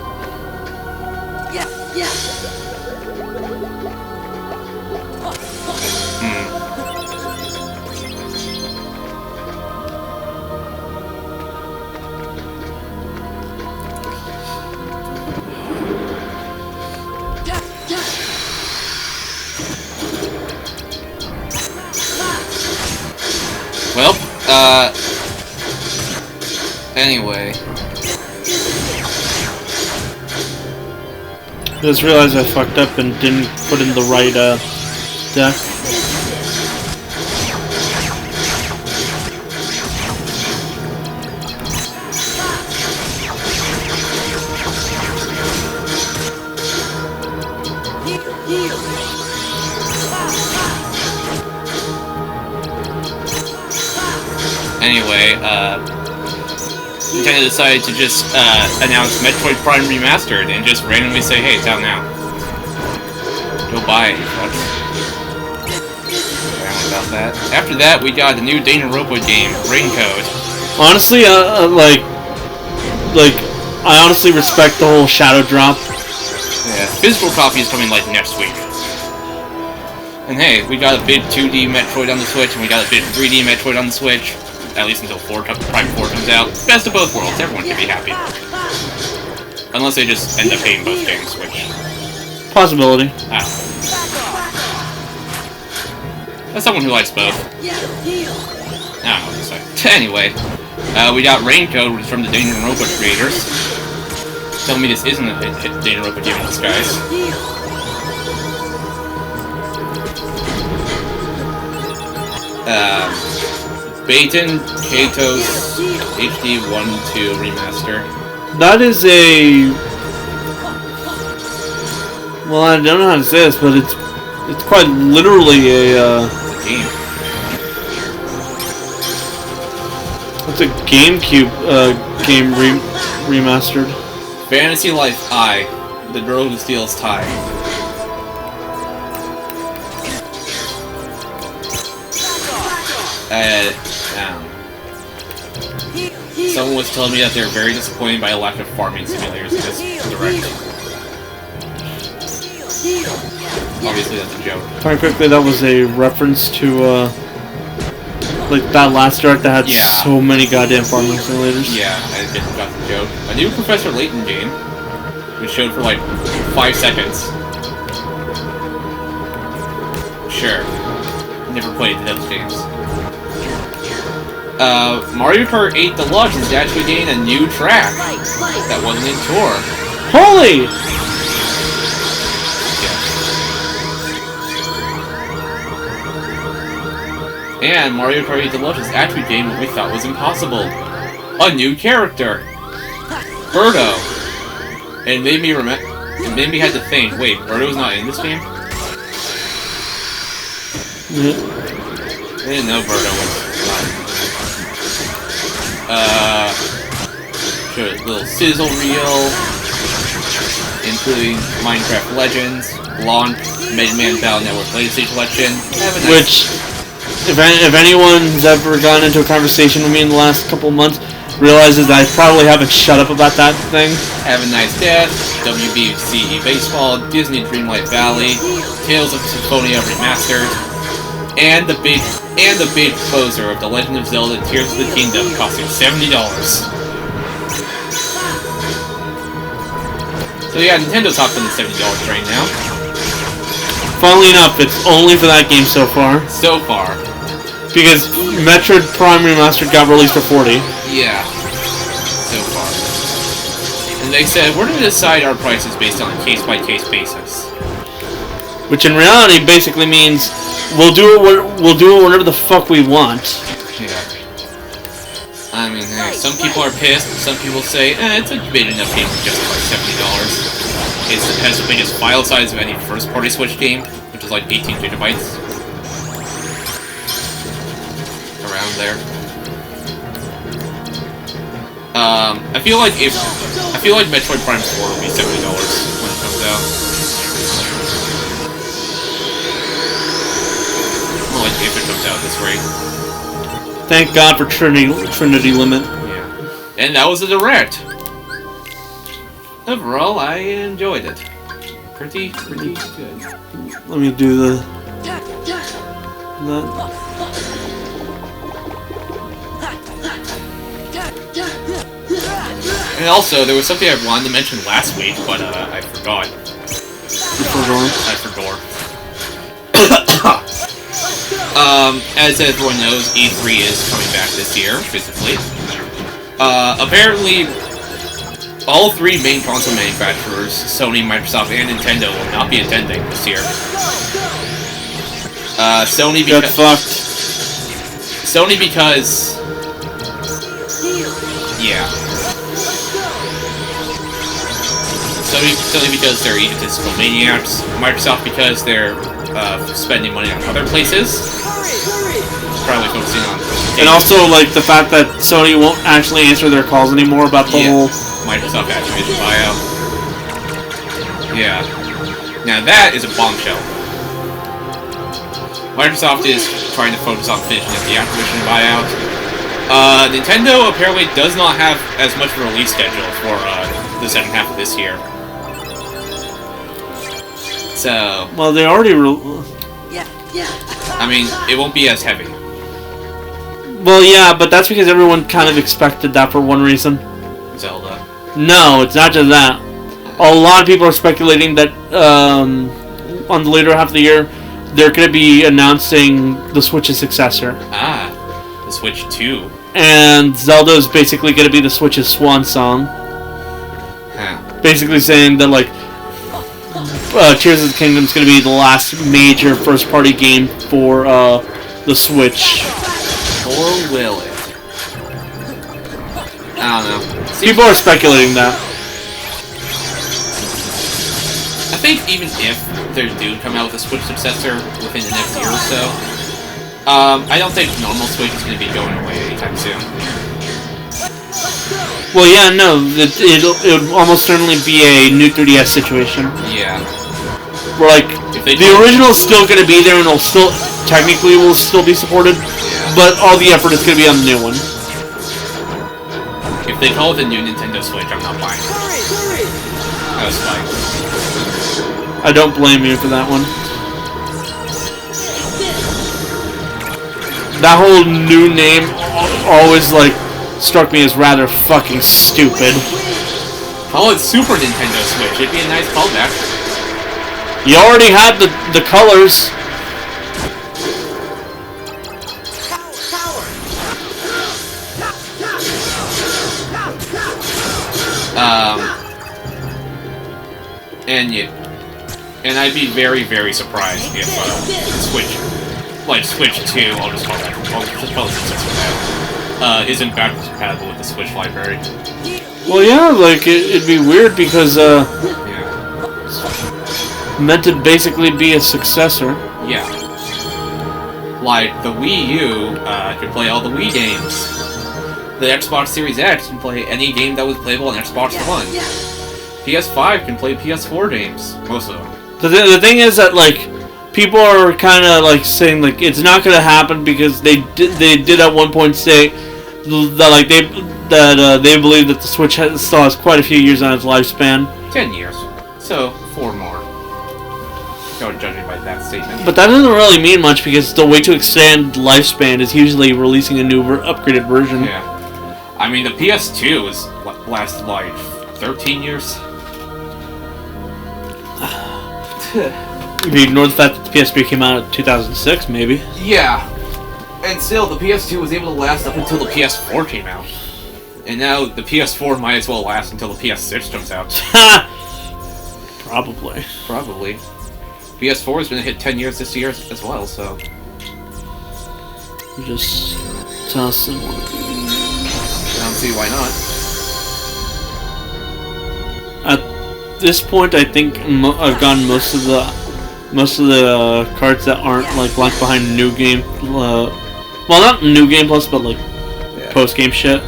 Well, anyway. I just realized I fucked up and didn't put in the right deck. Anyway, Nintendo decided to just announce Metroid Prime Remastered and just randomly say, hey, it's out now. Go buy it, you fucks. About that. After that, we got the new Danganronpa game, Raincoat. Honestly, like, I honestly respect the whole Shadow Drop. Yeah, physical copy is coming like next week. And hey, we got a big 2D Metroid on the Switch, and we got a big 3D Metroid on the Switch. At least until Prime 4 comes out. Best of both worlds, everyone can be happy. Unless they just end up hating both games, which... Possibility. I don't know. As someone who likes both. I don't know what to say. Anyway, we got Raincoat, which is from the Danganronpa creators. Tell me this isn't a Danganronpa game in disguise. Baton Kato's HD 1-2 remaster. That is a... Well, I don't know how to say this, but it's quite literally a, game. It's a GameCube, game remastered. Fantasy Life I, the girl who steals time. Someone was telling me that they're very disappointed by a lack of farming simulators in this direct. Obviously, that's a joke. Quite quickly, that was a reference to, like, that last direct that had so many goddamn farming simulators. Yeah, I just got the joke. A new Professor Layton game, which showed for like 5 seconds. Sure. Never played those games. Mario Kart 8 Deluxe is actually getting a new track that wasn't in tour. Holy! And Mario Kart 8 Deluxe is actually getting what we thought was impossible. A new character! Birdo! It made me have to think, wait, Birdo's not in this game? I didn't know Birdo was not. Showed a little sizzle reel, including Minecraft Legends, Blanc, Mega Man Battle Network Legacy Collection. Which, if anyone's ever gone into a conversation with me in the last couple of months, realizes that I probably haven't shut up about that thing. Have a Nice Death, WBCE Baseball, Disney Dreamlight Valley, Tales of Symphonia Remastered, and the big closer of The Legend of Zelda Tears of the Kingdom, costing $70. So yeah, Nintendo's hopped on the $70 train now. Funnily enough, it's only for that game so far. So far. Because Metroid Prime Remastered got released for $40. Yeah. So far. And they said, we're going to decide our prices based on a case-by-case basis. Which in reality basically means we'll do it whenever the fuck we want. Yeah. I mean, hey, some people are pissed, some people say, it's a big enough game to justify $70. It has the biggest file size of any first-party Switch game, which is like 18 gigabytes. Around there. I feel like Metroid Prime 4 will be $70 when it comes out. Well, like if it comes out this rate. Thank God for Trinity Limit. Yeah. And that was a direct. Overall, I enjoyed it. Pretty good. Let me do the... And also, there was something I wanted to mention last week, but I forgot. I forgot. As everyone knows, E3 is coming back this year, physically. Apparently, all three main console manufacturers, Sony, Microsoft, and Nintendo, will not be attending this year. Sony because... Sony because... Yeah. Sony because they're egotistical maniacs. Microsoft because they're spending money on other places. Probably focusing on And also, like, the fact that Sony won't actually answer their calls anymore about the whole... Microsoft Activision buyout. Yeah. Now that is a bombshell. Microsoft is trying to focus on finishing up the Activision buyout. Nintendo apparently does not have as much of a release schedule for the second half of this year. So... Well, they already... I mean, it won't be as heavy. Well, yeah, but that's because everyone kind of expected that for one reason. Zelda. No, it's not just that. A lot of people are speculating that on the later half of the year, they're going to be announcing the Switch's successor. Ah, the Switch 2. And Zelda is basically going to be the Switch's swan song. Huh. Basically saying that, like, Tears of the Kingdom is going to be the last major first-party game for the Switch. Or will it? I don't know. People are speculating that. I think even if they do come out with a Switch successor within the next year or so, I don't think normal Switch is going to be going away anytime soon. Well, yeah, no, it'll almost certainly be a new 3DS situation. Yeah. Where, like, the original is still going to be there and it'll still, technically will still be supported, but all the effort is going to be on the new one. If they call it the new Nintendo Switch, I'm not buying it. That was fine. I don't blame you for that one. That whole new name always, like, struck me as rather fucking stupid. Call it Super Nintendo Switch, it'd be a nice callback. You already had the colors. And I'd be very, very surprised if Switch 2, I'll just call it successor now, isn't backwards compatible with the Switch library. Well, yeah, like it'd be weird because meant to basically be a successor. Yeah. Like the Wii U can play all the Wii games. The Xbox Series X can play any game that was playable on Xbox One. PS5 can play PS4 games, most of them. The thing is that, like, people are kind of like saying like it's not going to happen because they did at one point say that like they believe that the Switch still has quite a few years on its lifespan. 10 years, so 4 more. Don't judge me by that statement. But that doesn't really mean much because the way to extend lifespan is usually releasing a new upgraded version. Yeah, I mean the PS2 was lasted like 13 years. If you ignore the fact that the PSP came out in 2006, maybe. Yeah. And still, the PS2 was able to last up until the PS4 came out. And now, the PS4 might as well last until the PS6 comes out. Probably. PS4 is going to hit 10 years this year as well, so... Just toss them. I don't see why not. At this point, I think I've gotten most of the cards that aren't like locked behind New Game. Well, not New Game Plus, but like post game shit.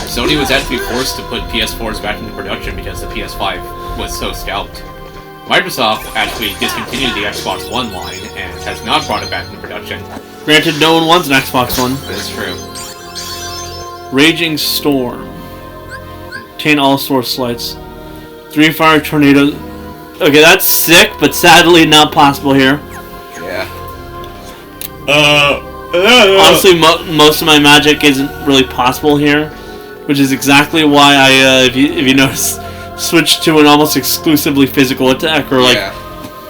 Sony was actually forced to put PS4s back into production because the PS5 was so scalped. Microsoft actually discontinued the Xbox One line and has not brought it back into production. Granted, no one wants an Xbox One. That is true. Raging Storm. Obtain all source lights. 3 fire tornadoes. Okay, that's sick, but sadly not possible here. Yeah. Honestly, most of my magic isn't really possible here, which is exactly why I, if you notice, switched to an almost exclusively physical attack or like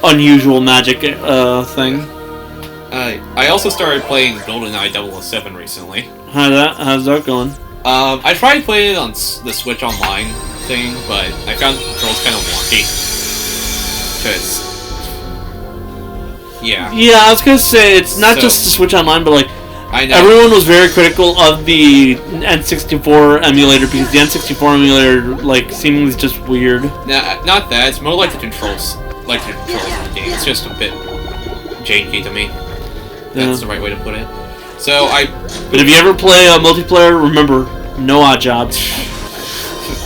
unusual magic thing. I also started playing GoldenEye 007 recently. How's that going? I tried playing it on the Switch Online thing, but I found the controls kind of wonky. Cause, yeah. Yeah, I was gonna say it's not just the Switch Online, but like I know. Everyone was very critical of the N64 emulator because the N64 emulator like seemingly is just weird. Nah, not that. It's more like the controls, of the game. It's just a bit janky to me. That's the right way to put it. So But if you ever play multiplayer, remember, no odd jobs.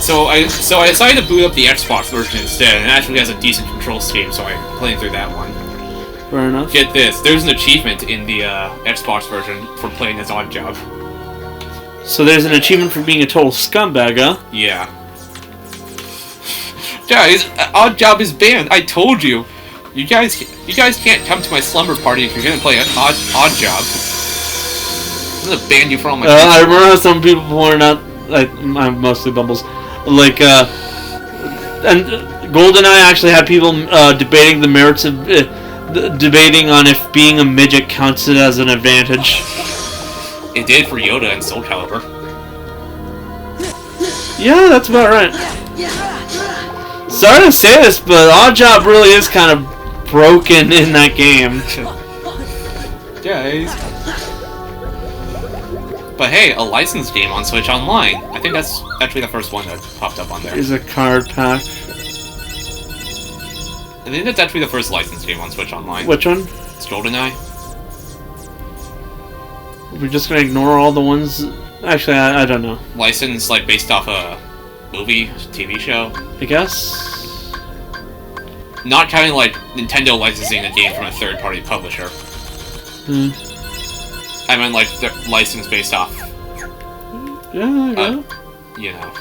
So I decided to boot up the Xbox version instead, and it actually has a decent control scheme, so I'm playing through that one. Fair enough. Get this, there's an achievement in the Xbox version for playing as Odd Job. So there's an achievement for being a total scumbag, huh? Yeah. Guys, Odd Job is banned. I told you. You guys can't come to my slumber party if you're gonna play Odd Job. I'm gonna ban you for all my. I remember how some people pointed out, like, I'm mostly Bumbles, like, and GoldenEye actually had people debating the merits of debating on if being a midget counts it as an advantage. It did for Yoda and Soul Calibur. Yeah, that's about right. Sorry to say this, but Odd Job really is kind of broken in that game. Guys. But hey, a licensed game on Switch Online. I think that's actually the first one that popped up on there. Is a card pack. I think that's actually the first licensed game on Switch Online. Which one? It's GoldenEye. We're just gonna ignore all the ones. Actually, I don't know. Licensed, like, based off a movie, TV show. I guess. Not counting, like, Nintendo licensing a game from a third-party publisher. Hmm. I mean, like, the license based off. Yeah. You know.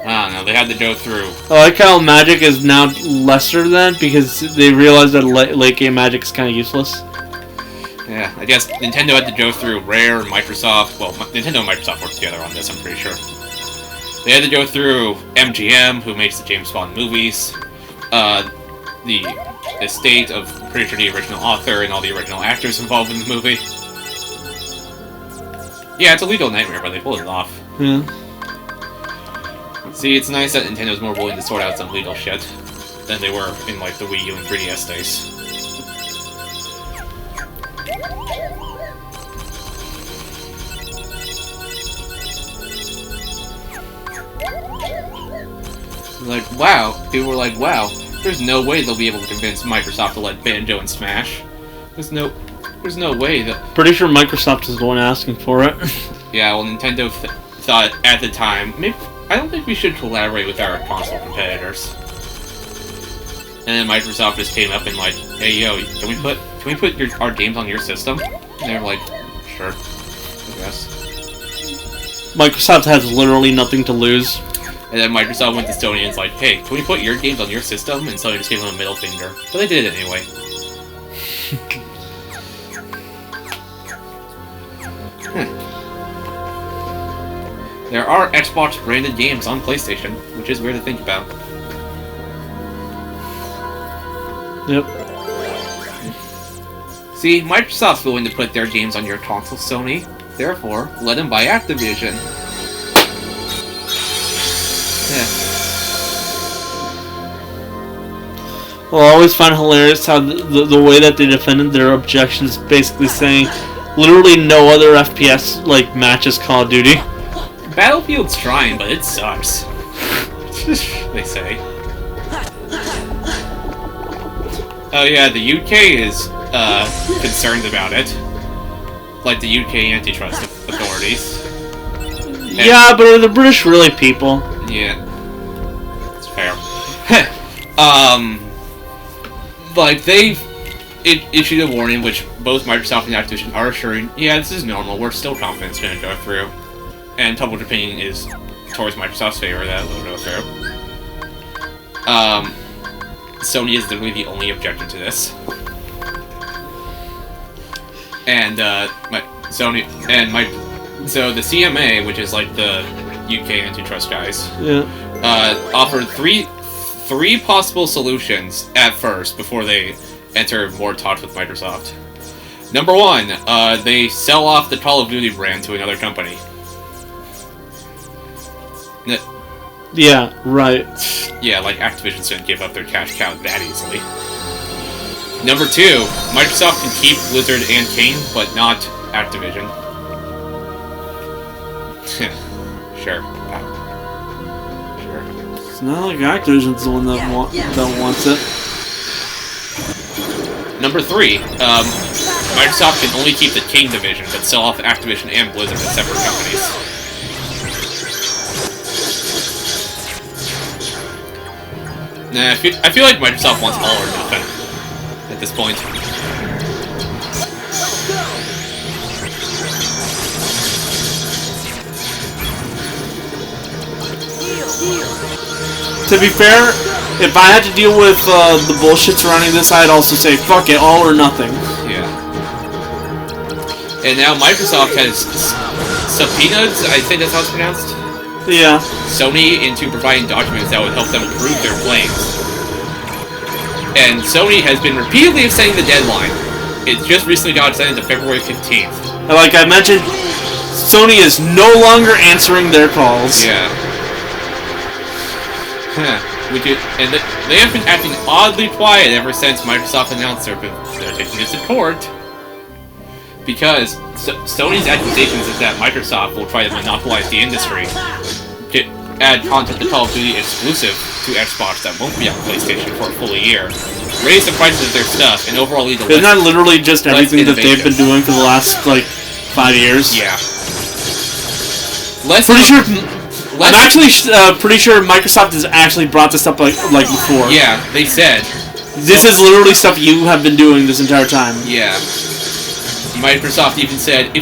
I don't know, they had to go through. I like how Magic is now lesser than, because they realized that late game Magic is kind of useless. Yeah, I guess Nintendo had to go through Rare and Microsoft. Well, Nintendo and Microsoft worked together on this, I'm pretty sure. They had to go through MGM, who makes the James Bond movies, the estate of, pretty sure, the original author and all the original actors involved in the movie. Yeah, it's a legal nightmare, but they pulled it off. Yeah. See, it's nice that Nintendo's more willing to sort out some legal shit than they were in, like, the Wii U and 3DS days. Like, wow. People were like, wow, there's no way they'll be able to convince Microsoft to let Banjo and Smash. There's no way that... Pretty sure Microsoft is the one asking for it. Yeah, well, Nintendo thought at the time, maybe, I don't think we should collaborate with our console competitors. And then Microsoft just came up and like, hey, yo, can we put our games on your system? And they were like, sure, I guess. Microsoft has literally nothing to lose. And then Microsoft went to Sony and was like, hey, can we put your games on your system? And Sony just gave them a middle finger. But they did it anyway. There are Xbox-branded games on PlayStation, which is weird to think about. Yep. See, Microsoft's willing to put their games on your console, Sony. Therefore, let them buy Activision. Yeah. Well, I always find hilarious how the way that they defended their objections, basically saying literally no other FPS like matches Call of Duty. Battlefield's trying, but it sucks. They say. Oh yeah, the UK is concerned about it. Like the UK antitrust authorities. Yeah, but are the British really people? Yeah. It's fair. Like, they've issued a warning, which both Microsoft and Activision are assuring, yeah, this is normal, we're still confident it's going to go through. And public opinion is towards Microsoft's favor that it will go through. Sony is literally the only objection to this. And, so the CMA, which is like the UK antitrust guys, yeah, offered three possible solutions at first before they enter more talks with Microsoft. Number one, they sell off the Call of Duty brand to another company. Yeah, right. Yeah, like Activision shouldn't give up their cash cow that easily. Number two, Microsoft can keep Blizzard and King, but not Activision. Sure. Sure. It's not like Activision's the one that wants it. Number three, Microsoft can only keep the King division, but sell off Activision and Blizzard as separate companies. Nah, I feel like Microsoft wants all or nothing at this point. To be fair, if I had to deal with the bullshit surrounding this, I'd also say, fuck it, all or nothing. Yeah. And now Microsoft has subpoenaed, I think that's how it's pronounced? Yeah. Sony into providing documents that would help them prove their claims. And Sony has been repeatedly extending the deadline. It just recently got extended to February 15th. And like I mentioned, Sony is no longer answering their calls. Yeah. Huh. And they have been acting oddly quiet ever since Microsoft announced they're taking this to court. Because Sony's accusations is that Microsoft will try to monopolize the industry, to add content to Call of Duty exclusive to Xbox that won't be on PlayStation for a full year, raise the prices of their stuff, and overall lead to Isn't that literally just everything that they've been doing for the last, like, 5 years? Yeah. I'm actually pretty sure Microsoft has actually brought this up like before. Yeah, they said. This is literally stuff you have been doing this entire time. Yeah. Microsoft even said,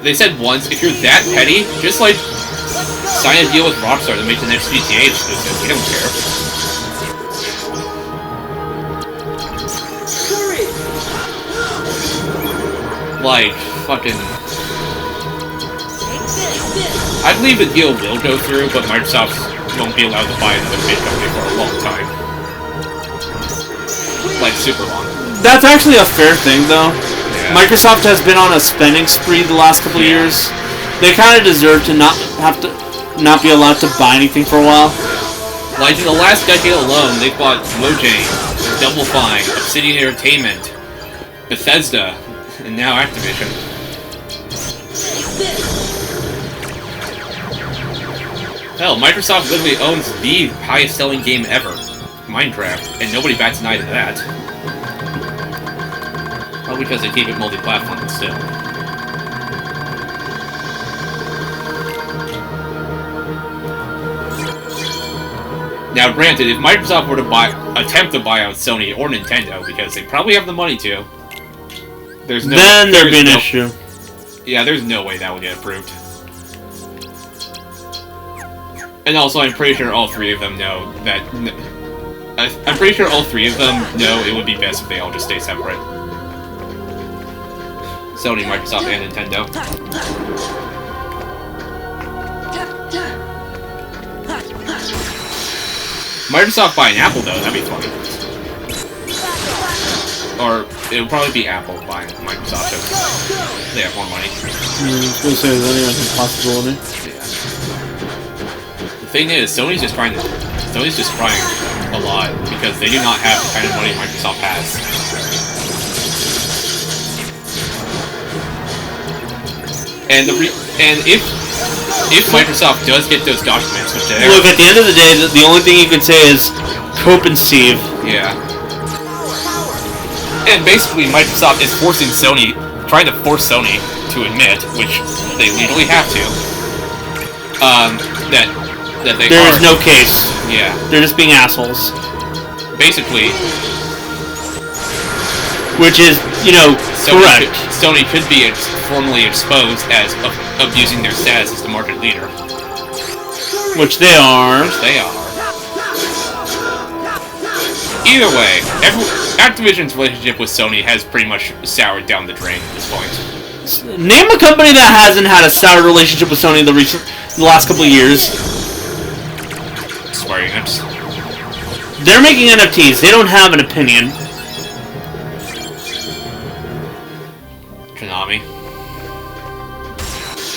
they said once, if you're that petty, just like sign a deal with Rockstar to make the next GTA exclusive. We don't care. Like, fucking... I believe the deal will go through, but Microsoft won't be allowed to buy another big company for a long time. Like, super long. That's actually a fair thing, though. Yeah. Microsoft has been on a spending spree the last couple of years. They kind of deserve to not be allowed to buy anything for a while. Like, in the last decade alone, they bought Mojang, Double Fine, Obsidian Entertainment, Bethesda, and now Activision. Hell, Microsoft literally owns the highest-selling game ever, Minecraft, and nobody bats an eye to that. Probably because they keep it multi-platform still. Now, granted, if Microsoft were to attempt to buy out Sony or Nintendo, because they probably have the money to, there's no... Then there'd be an issue. Yeah, there's no way that would get approved. And also, I'm pretty sure all three of them know that... I'm pretty sure all three of them know it would be best if they all just stay separate. Sony, Microsoft, and Nintendo. Microsoft buying Apple, though, that'd be funny. Or, it would probably be Apple buying Microsoft, if they have more money. I was gonna say, there's any possibility. Yeah. The thing is, Sony's just trying a lot, because they do not have the kind of money Microsoft has. And if Microsoft does get those documents, which they look, at the end of the day, the only thing you can say is cope and Steve. Yeah. And basically, Microsoft is trying to force Sony to admit, which they legally have to, that there is no case. Yeah. They're just being assholes. Basically. Which is, correct. Sony could be formally exposed as abusing their status as the market leader. Which they are. Either way, Activision's relationship with Sony has pretty much soured down the drain at this point. Name a company that hasn't had a sour relationship with Sony in the last couple of years. Square Enix. They're making NFTs. They don't have an opinion.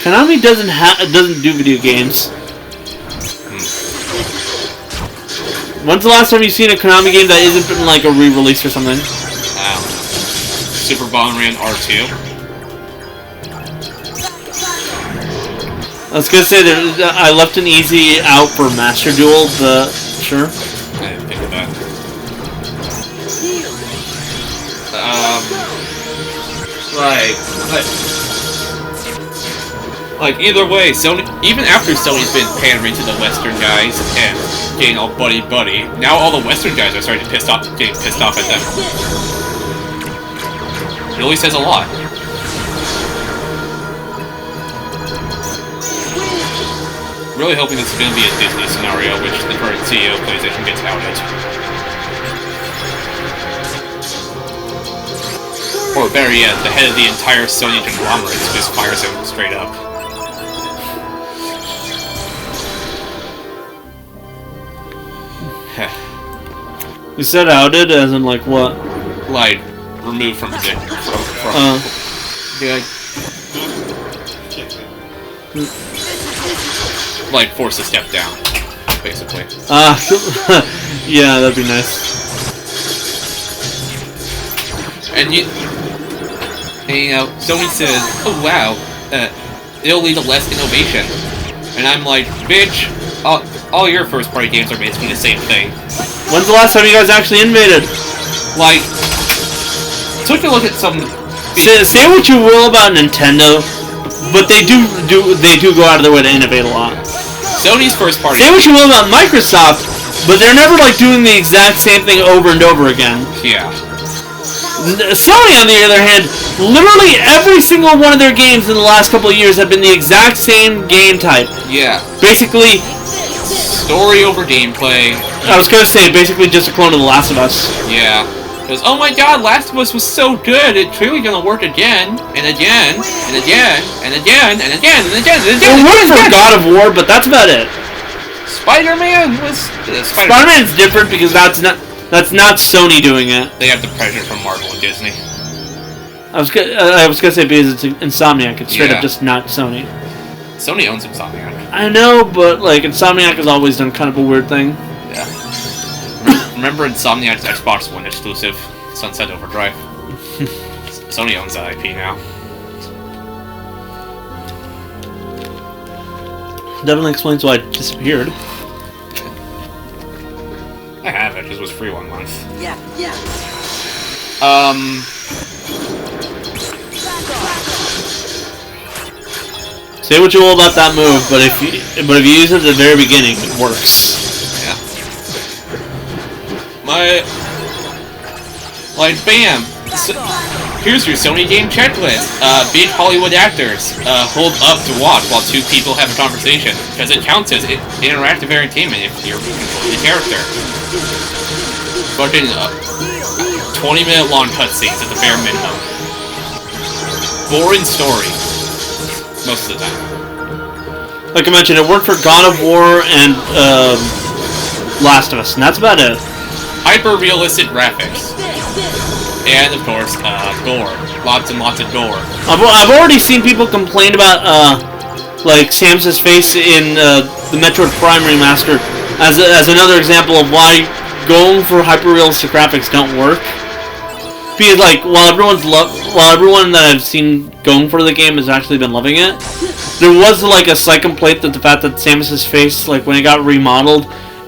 Konami doesn't do video games. When's the last time you've seen a Konami game that isn't like a re-release or something? Super Bomberman R2. I was gonna say that I left an easy out for Master Duel, but sure. I didn't think of that. Like either way, Sony, even after Sony's been pandering to the Western guys and getting all buddy, now all the Western guys are starting to getting pissed off at them. It really says a lot. Really hoping this is going to be a Disney scenario, which the current CEO of PlayStation gets outed. Or better yet, the head of the entire Sony conglomerate just fires him straight up. You said outed, as in like what? Like, removed from the... Like, forced to step down, basically. Yeah, that'd be nice. And you know, Sony says, oh wow, it'll lead to less innovation. And I'm like, bitch, all your first-party games are basically the same thing. When's the last time you guys actually innovated? Like, took a look at some... Say what you will about Nintendo, but they do go out of their way to innovate a lot. Sony's first-party... Say what you will about Microsoft, but they're never like doing the exact same thing over and over again. Yeah. Sony, on the other hand, literally every single one of their games in the last couple of years have been the exact same game type. Yeah. Basically... story over gameplay. I was gonna say, basically just a clone of The Last of Us. Yeah. Because, oh my god, Last of Us was so good, it's really gonna work again, and again, and again, and again, and again, and again, and again. It worked for God of War, but that's about it. Spider-Man was... Spider-Man's different because that's not Sony doing it. They have the pressure from Marvel and Disney. I was gonna say because it's Insomniac, it's straight up just not Sony. Sony owns Insomniac. I know, but like Insomniac has always done kind of a weird thing. Yeah. Remember Insomniac's Xbox One exclusive, Sunset Overdrive? Sony owns that IP now. Definitely explains why it disappeared. I have it, because it was free 1 month. Yeah. Say what you will about that move, but if you use it at the very beginning, it works. Yeah. Bam! So, here's your Sony game checklist. Big Hollywood actors. Hold up to watch while two people have a conversation, because it counts as interactive entertainment if you're controlling the character. Fucking 20-minute long cutscenes at the bare minimum. Boring story. Most of the time. Like I mentioned, it worked for God of War and Last of Us, and that's about it. Hyper-realistic graphics. And, of course, gore. Lots and lots of gore. I've already seen people complain about, like, Samus's face in the Metroid Prime remaster as another example of why going for hyper-realistic graphics don't work. Because, like, while everyone that I've seen going for the game has actually been loving it, there was, like, a slight complaint that the fact that Samus's face, like, when it got remodeled,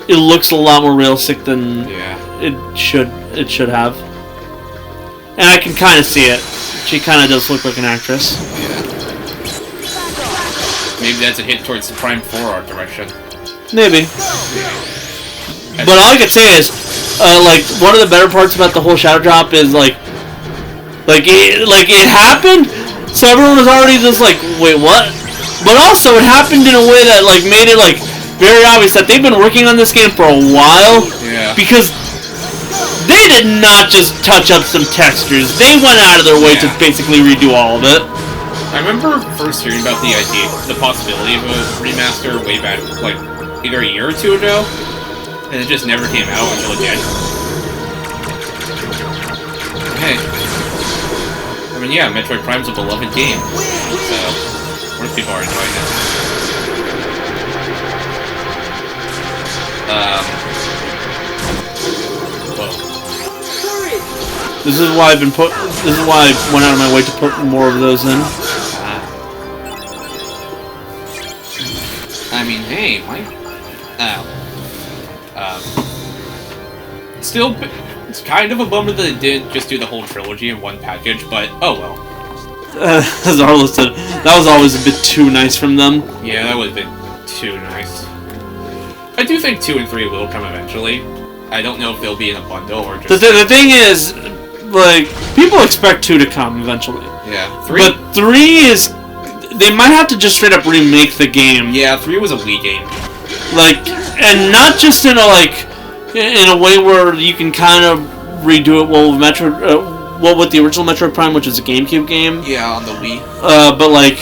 it looks a lot more realistic than it should have. And I can kind of see it. She kind of does look like an actress. Yeah. Maybe that's a hit towards the Prime 4 art direction. Maybe. But all I could say is, like, one of the better parts about the whole Shadow Drop is, like it happened, so everyone was already just like, wait, what? But also, it happened in a way that, like, made it, like, very obvious that they've been working on this game for a while. Yeah. Because they did not just touch up some textures. They went out of their way to basically redo all of it. I remember first hearing about the idea, the possibility of a remaster way back, like, either a year or two ago, and it just never came out until it did. Hey. I mean, yeah, Metroid Prime's a beloved game, so most people are enjoying it. Whoa. This is why I went out of my way to put more of those in. I mean, hey, still, it's kind of a bummer that they didn't just do the whole trilogy in one package, but oh well. As Arlo said, that was always a bit too nice from them. Yeah, that would have been too nice. I do think 2 and 3 will come eventually. I don't know if they'll be in a bundle or just... The thing is, like, people expect 2 to come eventually. Yeah, 3... But 3 is... They might have to just straight up remake the game. Yeah, 3 was a Wii game. Like, and not just in a, like... In a way where you can kind of redo it with the original Metroid Prime, which is a GameCube game. Yeah, on the Wii. But, like...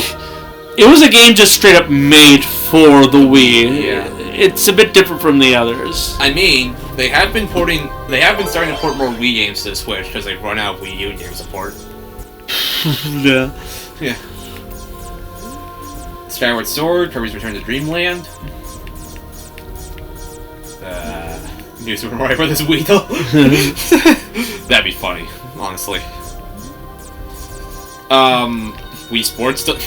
It was a game just straight up made for the Wii. Yeah. It's a bit different from the others. I mean, they have been starting to port more Wii games to the Switch because they've run out of Wii U game support. Yeah. Yeah. Skyward Sword, Kirby's Return to Dreamland. New Super Mario Bros. Wii though. That'd be funny, honestly. Wii Sports still.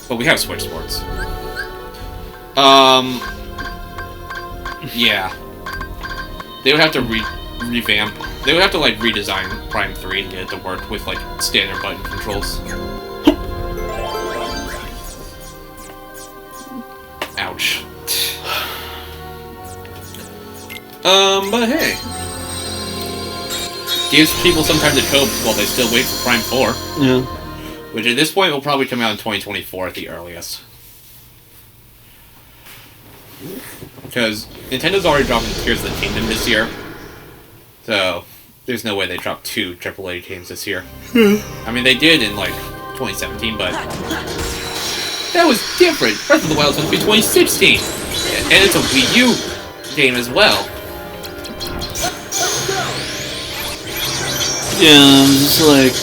Well, we have Switch Sports. Yeah. They would have to revamp. They would have to, like, redesign Prime 3 to get it to work with, like, standard button controls. Ouch. But hey. Gives people some time to cope while they still wait for Prime 4. Yeah. Which at this point will probably come out in 2024 at the earliest. Because Nintendo's already dropping Tears of the Kingdom this year. So, there's no way they dropped 2 AAA games this year. I mean, they did in, like, 2017, but... That was different! Breath of the Wild was supposed to be 2016! And it's a Wii U game as well. Yeah, it's like...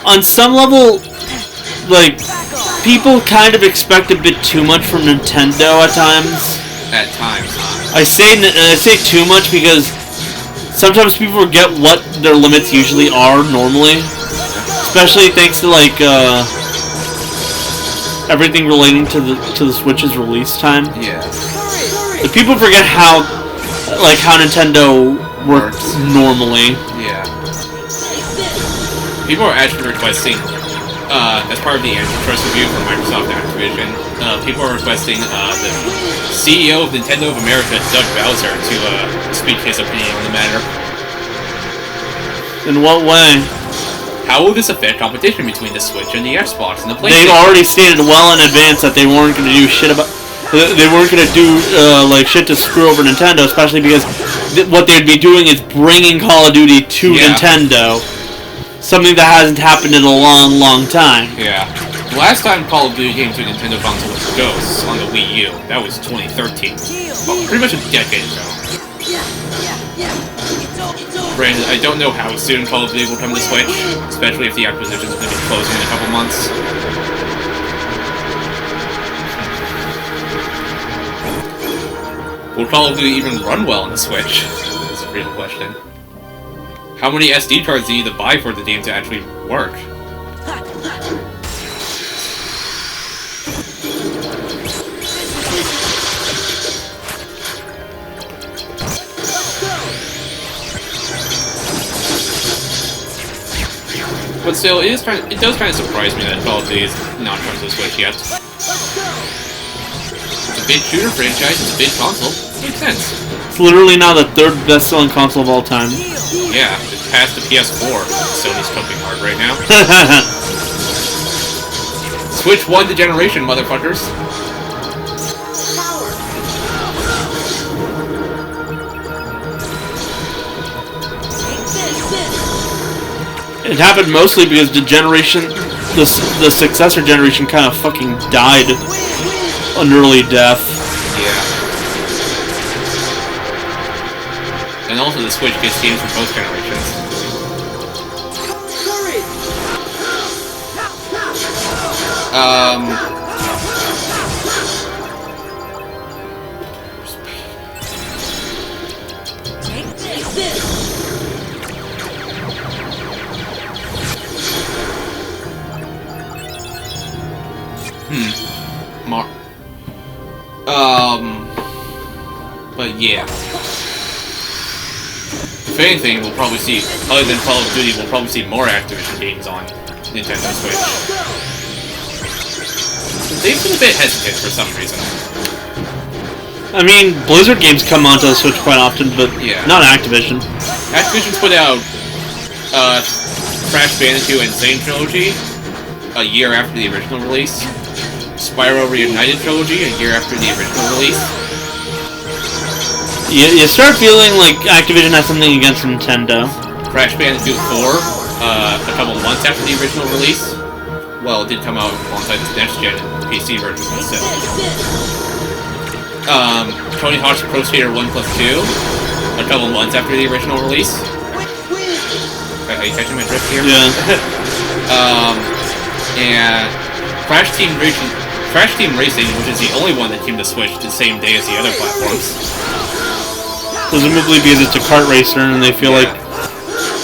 On some level, like, people kind of expect a bit too much from Nintendo at times. At times. I say too much because sometimes people forget what their limits usually are normally. Especially thanks to, like, everything relating to the Switch's release time. Yeah. Like, people forget how Nintendo works normally. Yeah. People are actually requesting, as part of the antitrust review from Microsoft Activision, people are requesting the CEO of Nintendo of America, Doug Bowser, to speak his opinion on the matter. In what way? How will this affect competition between the Switch and the Xbox and the PlayStation? They've already stated well in advance that they weren't going to do shit about... They weren't going to do, like, shit to screw over Nintendo, especially because what they'd be doing is bringing Call of Duty to Nintendo. Something that hasn't happened in a long, long time. Yeah. The last time Call of Duty came to a Nintendo console was Ghosts on the Wii U. That was 2013. Well, pretty much a decade ago. Granted, I don't know how soon Call of Duty will come to Switch, especially if the acquisition's going to be closing in a couple months. Will Call of Duty even run well on the Switch? That's a real question. How many SD cards do you need to buy for the game to actually work? But still, it does kind of surprise me that Call of Duty is not coming to the Switch yet. It's a big shooter franchise, it's a big console. It makes sense. It's literally now the 3rd best-selling console of all time. Yeah, it's past the PS4. Sony's cooking hard right now. Switch won the generation, motherfuckers. It happened mostly because the generation, the successor generation kind of fucking died an early death. Yeah. And also the Switch gets games from both generations. But yeah. if anything, we'll probably see, other than Call of Duty, we'll probably see more Activision games on Nintendo Switch. They've been a bit hesitant for some reason. I mean, Blizzard games come onto the Switch quite often, but Yeah. not Activision. Activision's put out Crash Bandicoot Insane Trilogy a year after the original release. Spyro Reunited Trilogy a year after the original release. You start feeling like Activision has something against Nintendo. Crash Bandicoot 4 a couple months after the original release. Well, it did come out alongside the next-gen PC version, but still. Tony Hawk's Pro Skater 1+2 a couple months after the original release. Are you catching my drift here? Yeah. And Crash Team Racing, which is the only one that came to Switch the same day as the other platforms. Presumably because it's a kart racer and they feel like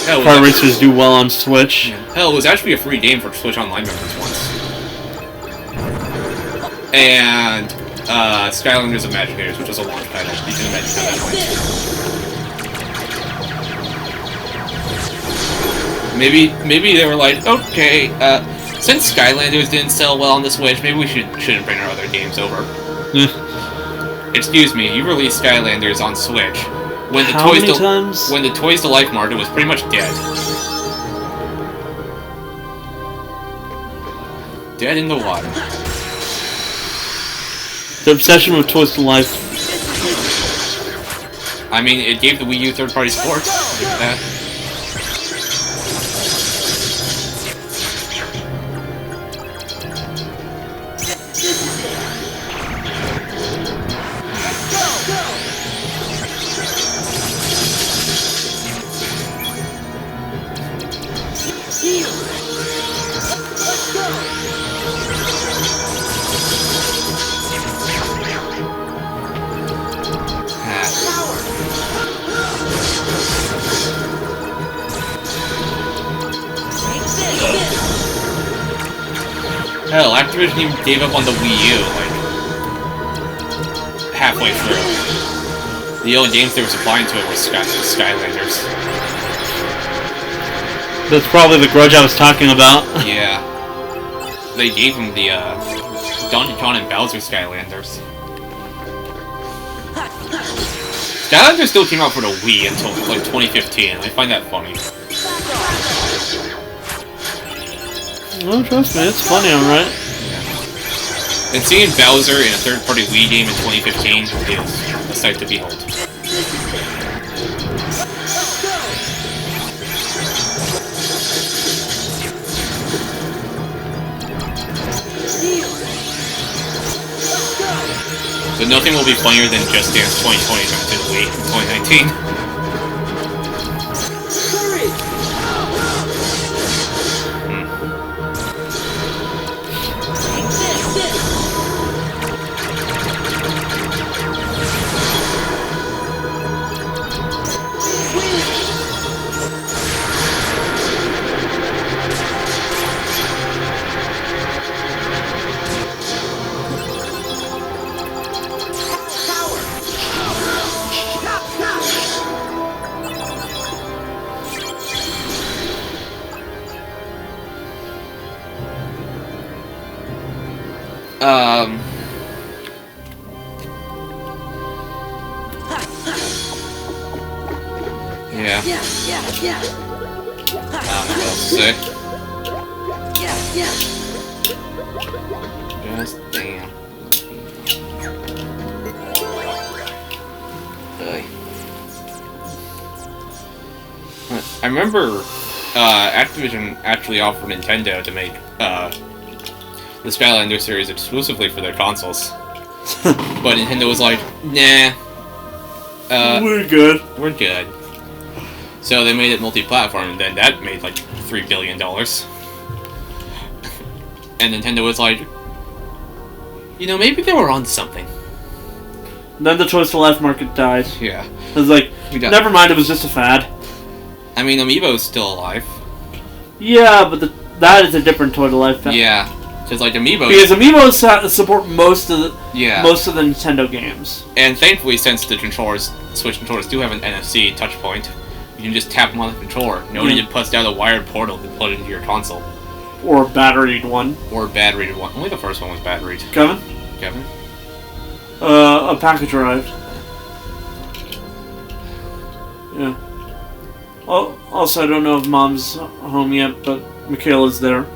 kart racers do well on Switch. Hell, it was actually a free game for Switch Online members once. And Skylanders Imagineers, which was a launch title. You can imagine how that went. Maybe they were like, okay, since Skylanders didn't sell well on the Switch, maybe we shouldn't bring our other games over. Excuse me, you released Skylanders on Switch when the when the Toys to Life market was pretty much dead. Dead in the water. The obsession with Toys to Life. I mean, it gave the Wii U third-party support. I'll give it that. Hell, Activision even gave up on the Wii U, like, halfway through. The only games they were supplying to it were Skylanders. That's probably the grudge I was talking about. Yeah. They gave him the, Donkey Kong and Bowser Skylanders. Skylanders still came out for the Wii until, like, 2015. I find that funny. No, trust me, it's funny, alright. And seeing Bowser in a third-party Wii game in 2015 is a sight to behold. So nothing will be funnier than Just Dance 2020 coming to the Wii in 2019. Yeah. What else to say? Just damn. I remember Activision actually offered Nintendo to make the Skylander series exclusively for their consoles. But Nintendo was like, nah. We're good. We're good. So they made it multi-platform, and then that made like $3 billion. And Nintendo was like, you know, maybe they were on something. Then the Toys to Life market died. Yeah. It was like, never mind, it was just a fad. I mean, Amiibo's still alive. Yeah, but that is a different Toy to Life fad. Yeah. Because like Amiibo, because Amiibo support most of the Nintendo games. And thankfully, since the Switch controllers do have an NFC touch point, you You can just tap them on the controller. Nobody just puts down a wired portal to plug it into your console. Or a batteried one. Or a batteried one. Only the first one was batteried. Kevin? A package arrived. Yeah. Oh, also, I don't know if Mom's home yet, but Michaela's there.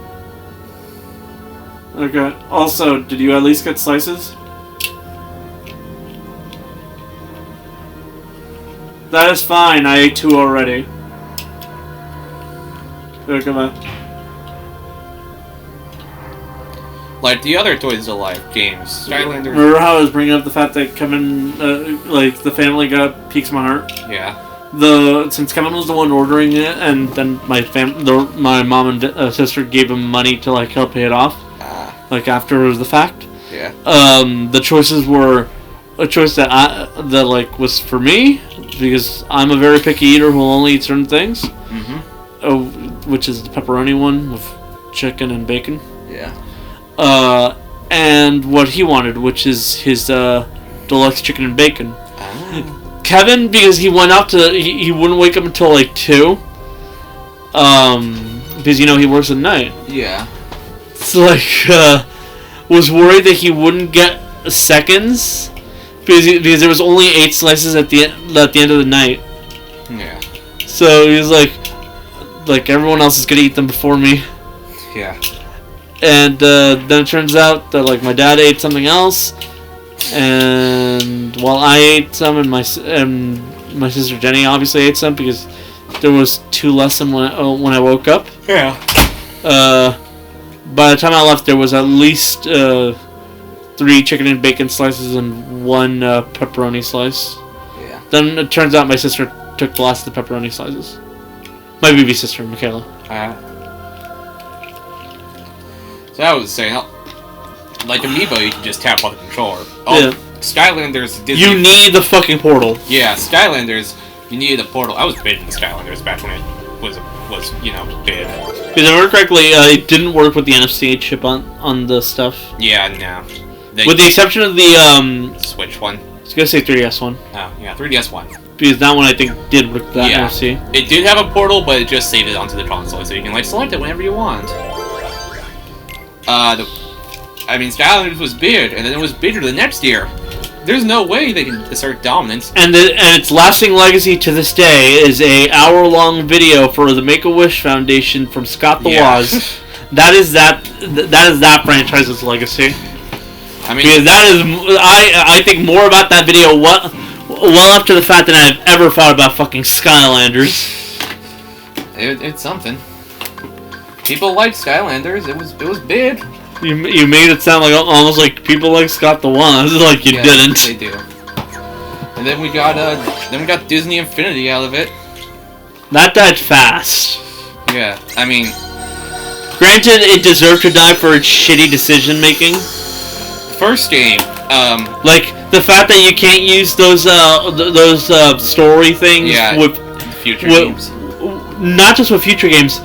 Okay. Also, did you at least get slices? That is fine. I ate 2 already. There, come on. Like the other Toys of Life games, Skylanders. Remember how I was bringing up the fact that Kevin, like the family got piques my heart? Yeah. Since Kevin was the one ordering it, and then my mom and sister gave him money to like help pay it off, like after the fact. Yeah. The choices were a choice that like was for me because I'm a very picky eater who will only eat certain things. Which is the pepperoni one with chicken and bacon. Yeah. And what he wanted, which is his deluxe chicken and bacon. Kevin, because he went out to he wouldn't wake up until like 2. Because he works at night. Yeah. So like was worried that he wouldn't get seconds because there was only 8 slices at the end of the night. Yeah. So he was like everyone else is gonna eat them before me. Yeah. And then it turns out that like my dad ate something else, and while I ate some, and my sister Jenny obviously ate some because there was 2 less than when I woke up. Yeah. By the time I left, there was at least 3 chicken and bacon slices and 1 pepperoni slice. Yeah. Then it turns out my sister took the last of the pepperoni slices. My baby sister, Michaela. So I was saying, like Amiibo, you can just tap on the controller. Yeah. Skylanders, Disney. You need the fucking portal. Yeah, Skylanders, you needed a portal. I was big into Skylanders back when it was big. If I remember correctly, it didn't work with the NFC chip on the stuff. Yeah, no. With the exception of the Switch one. I was gonna say 3DS one. Oh, yeah, 3DS one. Because that one I think did work with that NFC. It did have a portal, but it just saved it onto the console, so you can select it whenever you want. Skylanders was big, and then it was bigger the next year. There's no way they can assert dominance. And its lasting legacy to this day is a hour-long video for the Make-A-Wish Foundation from Scott the Woz. That is that franchise's legacy. Because that is, I think more about that video well after the fact than I've ever thought about fucking Skylanders. It's something. People like Skylanders. It was big. You made it sound like almost like people like Scott the Woz, like you didn't. They do. And then we got Disney Infinity out of it. That died fast. Yeah, granted, it deserved to die for its shitty decision making. First game, like the fact that you can't use those story things with future games. Not just with future games,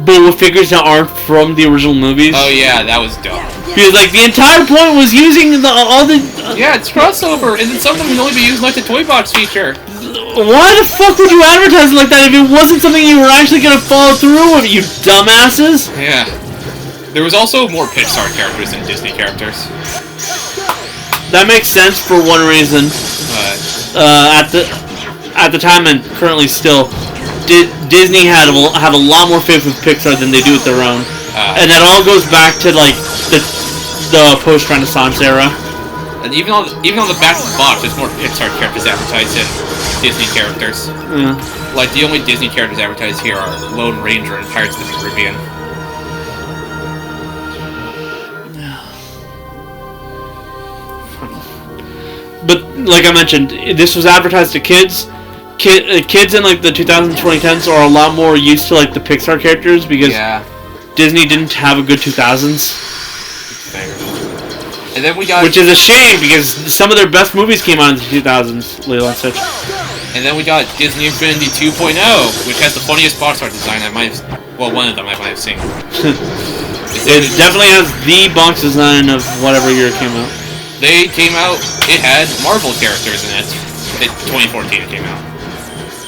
but with figures that aren't from the original movies. Oh yeah, that was dumb. Because like the entire point was using all the. Yeah, it's crossover, and then some of them can only be used like the Toy Box feature. Why the fuck would you advertise it like that if it wasn't something you were actually gonna follow through with, you dumbasses? Yeah. There was also more Pixar characters than Disney characters. That makes sense for one reason. At the time and currently still, Disney have a lot more faith with Pixar than they do with their own, and that all goes back to like the post-Renaissance era. And even on the back of the box, there's more Pixar characters advertised than Disney characters. Yeah. Like the only Disney characters advertised here are Lone Ranger and Pirates of the Caribbean. But like I mentioned, this was advertised to kids. Kids in like the 2010s are a lot more used to like the Pixar characters because Disney didn't have a good 2000s. And then we got, which is a shame because some of their best movies came out in the 2000s, Lilo and Stitch. And then we got Disney Infinity 2.0, which has the funniest box art design one of them I might have seen. It definitely has the box design of whatever year it came out. They came out, it had Marvel characters in it. 2014 it came out.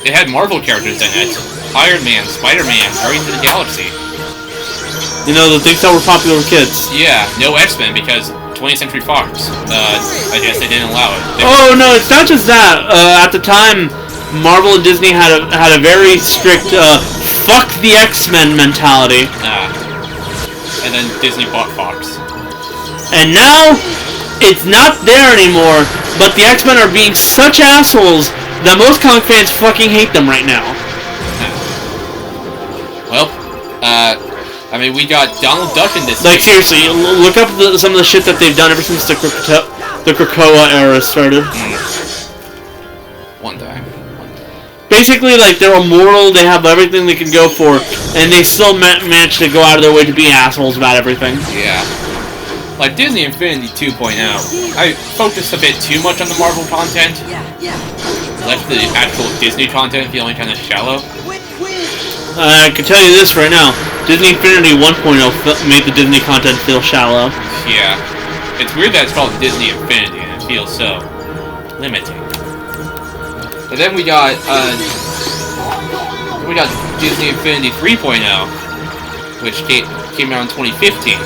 it had Marvel characters in it. Iron Man, Spider-Man, Guardians of the Galaxy. You know, the things that were popular with kids. Yeah, no X-Men because 20th Century Fox. I guess they didn't allow it. Oh no, it's not just that. At the time, Marvel and Disney had a very strict fuck the X-Men mentality. And then Disney bought Fox. And now, it's not there anymore, but the X-Men are being such assholes that most comic fans fucking hate them right now. Well, I mean, we got Donald Duck in this. Like, seriously, look up some of the shit that they've done ever since the Krakoa era started. One time. Basically, like, they're immortal, they have everything they can go for, and they still manage to go out of their way to be assholes about everything. Yeah. Like Disney Infinity 2.0, I focused a bit too much on the Marvel content. Left the actual Disney content feeling kind of shallow. I can tell you this right now. Disney Infinity 1.0 made the Disney content feel shallow. Yeah. It's weird that it's called Disney Infinity and it feels so limiting. And then we got Disney Infinity 3.0, which came out in 2015.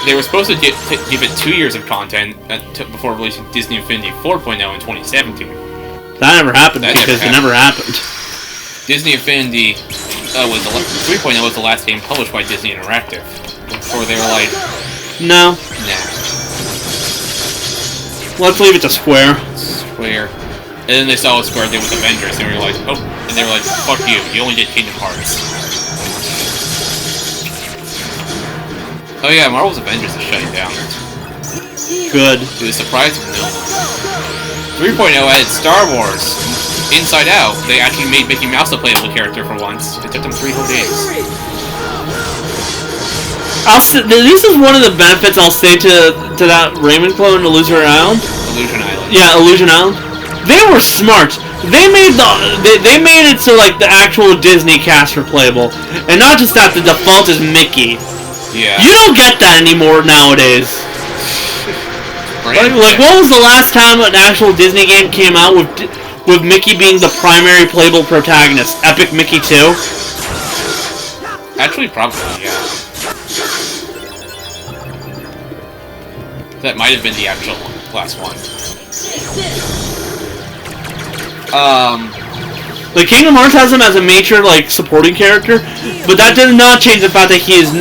They were supposed to give it 2 years of content before releasing Disney Infinity 4.0 in 2017. That never happened because it never happened. Disney Infinity 3.0 was the last game published by Disney Interactive. Before they were like, no. Nah. Let's leave it to Square. Square. And then they saw what Square did with Avengers, and we were like, oh, and they were like, fuck you, you only did Kingdom Hearts. Oh yeah, Marvel's Avengers is shutting down. Good. To the surprise of no one. 3.0 added Star Wars. Inside Out, they actually made Mickey Mouse a playable character for once. It took them 3 whole days. This is one of the benefits I'll say to that Raymond clone, Illusion Island. Illusion Island. Yeah, Illusion Island. They were smart. They made it so like the actual Disney cast were playable, and not just that. The default is Mickey. Yeah. You don't get that anymore nowadays. Like what was the last time an actual Disney game came out with Mickey being the primary playable protagonist? Epic Mickey 2? Actually, probably, yeah. That might have been the actual last one. Like Kingdom Hearts has him as a major like supporting character, but that does not change the fact that he's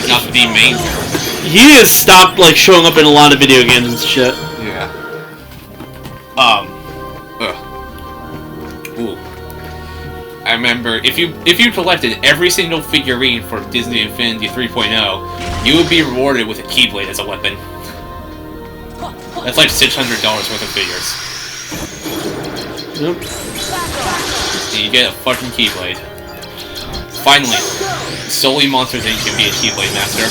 not the main character. He has stopped like showing up in a lot of video games and shit. Yeah. Ooh. I remember if you collected every single figurine for Disney Infinity 3.0, you would be rewarded with a Keyblade as a weapon. That's like $600 worth of figures. Yep. And you get a fucking Keyblade. Finally, solely Monsters Inc. can be a Keyblade master.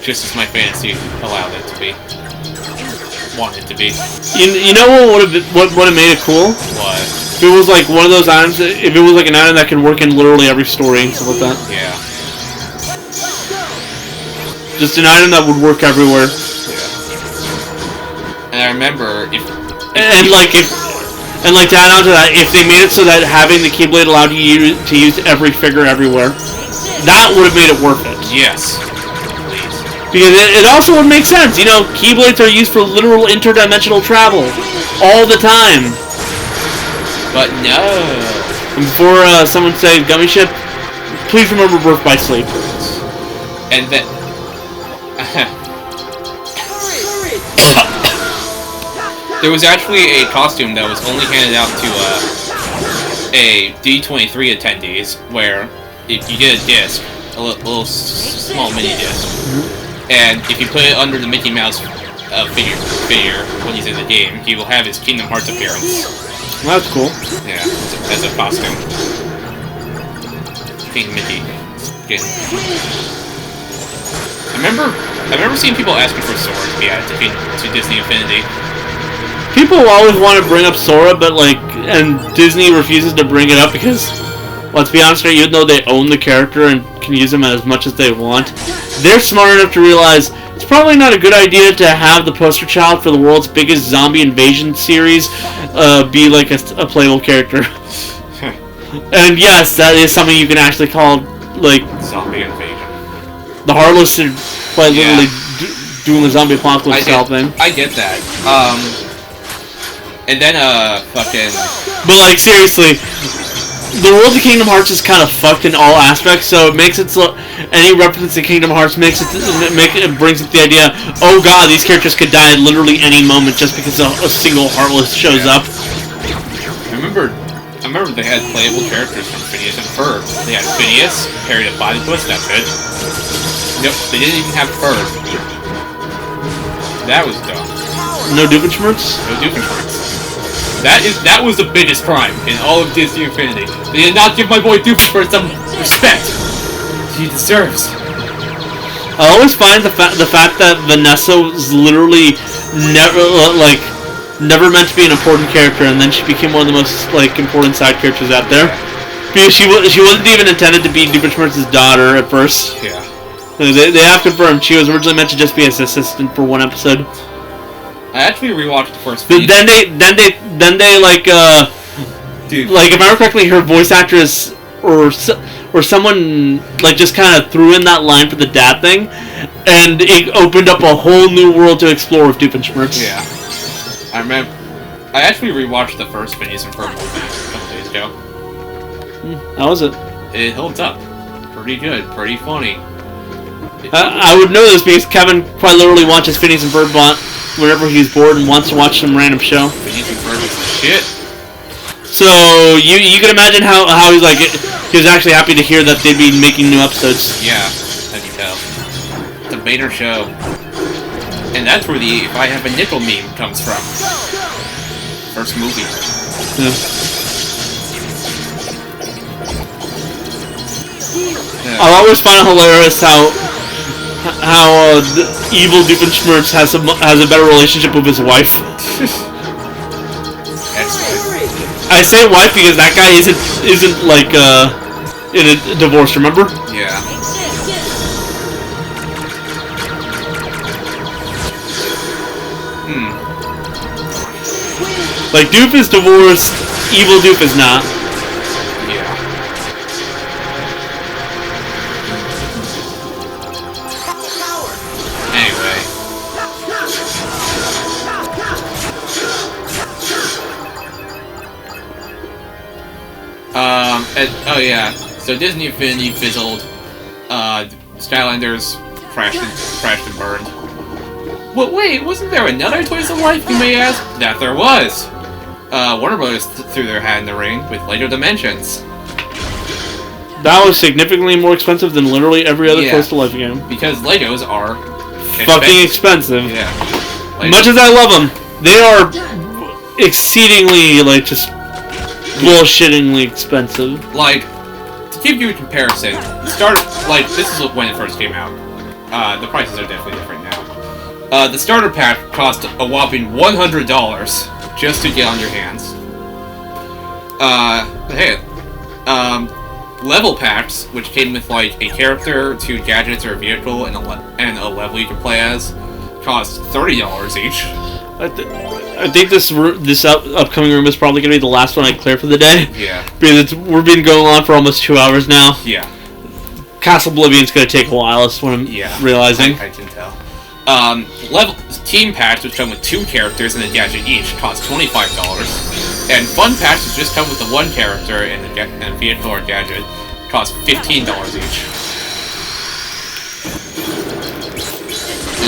Just as my fantasy allowed it to be. Wanted to be. You know what would have made it cool? What? If it was like one of those items, if it was like an item that could work in literally every story and stuff like that. Yeah. Just an item that would work everywhere. Yeah. And I remember if to add on to that, if they made it so that having the Keyblade allowed you to use every figure everywhere, that would have made it worth it. Yes. Because it also would make sense. You know, Keyblades are used for literal interdimensional travel all the time. But no. And before someone says Gummy Ship, please remember Birth by Sleep. And then... there was actually a costume that was only handed out to a D23 attendees, where if you get a disc, a little small mini disc, and if you put it under the Mickey Mouse figure when he's in the game, he will have his Kingdom Hearts appearance. Well, that's cool. Yeah, as a costume. King Mickey skin. I remember seeing people asking for Sora to be added to Disney Infinity. People always want to bring up Sora, but and Disney refuses to bring it up because, let's be honest here, even though they own the character and can use them as much as they want. They're smart enough to realize it's probably not a good idea to have the poster child for the world's biggest zombie invasion series be like a playable character. And yes, that is something you can actually call like zombie invasion. The Heartless are quite literally doing the zombie apocalypse style thing. I get that. And then fucking. But like seriously, the world of Kingdom Hearts is kind of fucked in all aspects, so it makes it so any reference to Kingdom Hearts brings it the idea, oh god, these characters could die at literally any moment just because a single Heartless shows up. I remember they had playable characters from Phineas and Ferb. They had Phineas, carried a platypus, that's it. Nope, they didn't even have Ferb. That was dumb. No Doofenshmirtz? No Doofenshmirtz. That was the biggest crime in all of Disney Infinity. They did not give my boy Doofenshmirtz some respect he deserves. I always find the fact that Vanessa was literally never meant to be an important character, and then she became one of the most important side characters out there. Because she wasn't even intended to be Doofenshmirtz's daughter at first. Yeah. They have confirmed she was originally meant to just be his assistant for one episode. I actually rewatched the first. Then they dude, if I remember correctly, her voice actress or someone just kind of threw in that line for the dad thing, and it opened up a whole new world to explore with Doofenshmirtz. Yeah. I remember. I actually rewatched the first Phineas and Ferb movie a couple days ago. How was it? It holds up. Pretty good. Pretty funny. I would know this because Kevin quite literally watches Phineas and Ferb whenever he's bored and wants to watch some random show. Phineas and Ferb is the shit. So you can imagine how he's he was actually happy to hear that they'd be making new episodes. Yeah, I can tell. It's a Vader show. And that's where the "if I have a nickel" meme comes from. First movie. Yeah. I always find it hilarious how evil Doofenshmirtz has a better relationship with his wife. Ex-wife. I say wife because that guy isn't in a divorce. Remember? Yeah. Doof is divorced, evil Doof is not. Yeah. Anyway. Oh yeah. So Disney Infinity fizzled. Skylanders crashed and burned. Well, wait, wasn't there another Toys of Life, you may ask? That there was! Warner Brothers threw their hat in the ring with Lego Dimensions. That was significantly more expensive than literally every other Toys of Life game. Because Legos are... fucking expensive. Yeah. Much as I love them, they are exceedingly, just bullshittingly expensive. To give you a comparison, this is when it first came out. The prices are definitely different now. The starter pack cost a whopping $100 just to get on your hands. Level packs, which came with a character, 2 gadgets or a vehicle, and a level you can play as, cost $30 each. I think this upcoming room is probably going to be the last one I clear for the day. Yeah. Because we've been going on for almost 2 hours now. Yeah. Castle Oblivion's going to take a while, that's what I'm realizing. I can tell. Team packs, which come with 2 characters and a gadget each, cost $25. And fun packs, which just come with the 1 character and a vehicle or gadget, cost $15 each.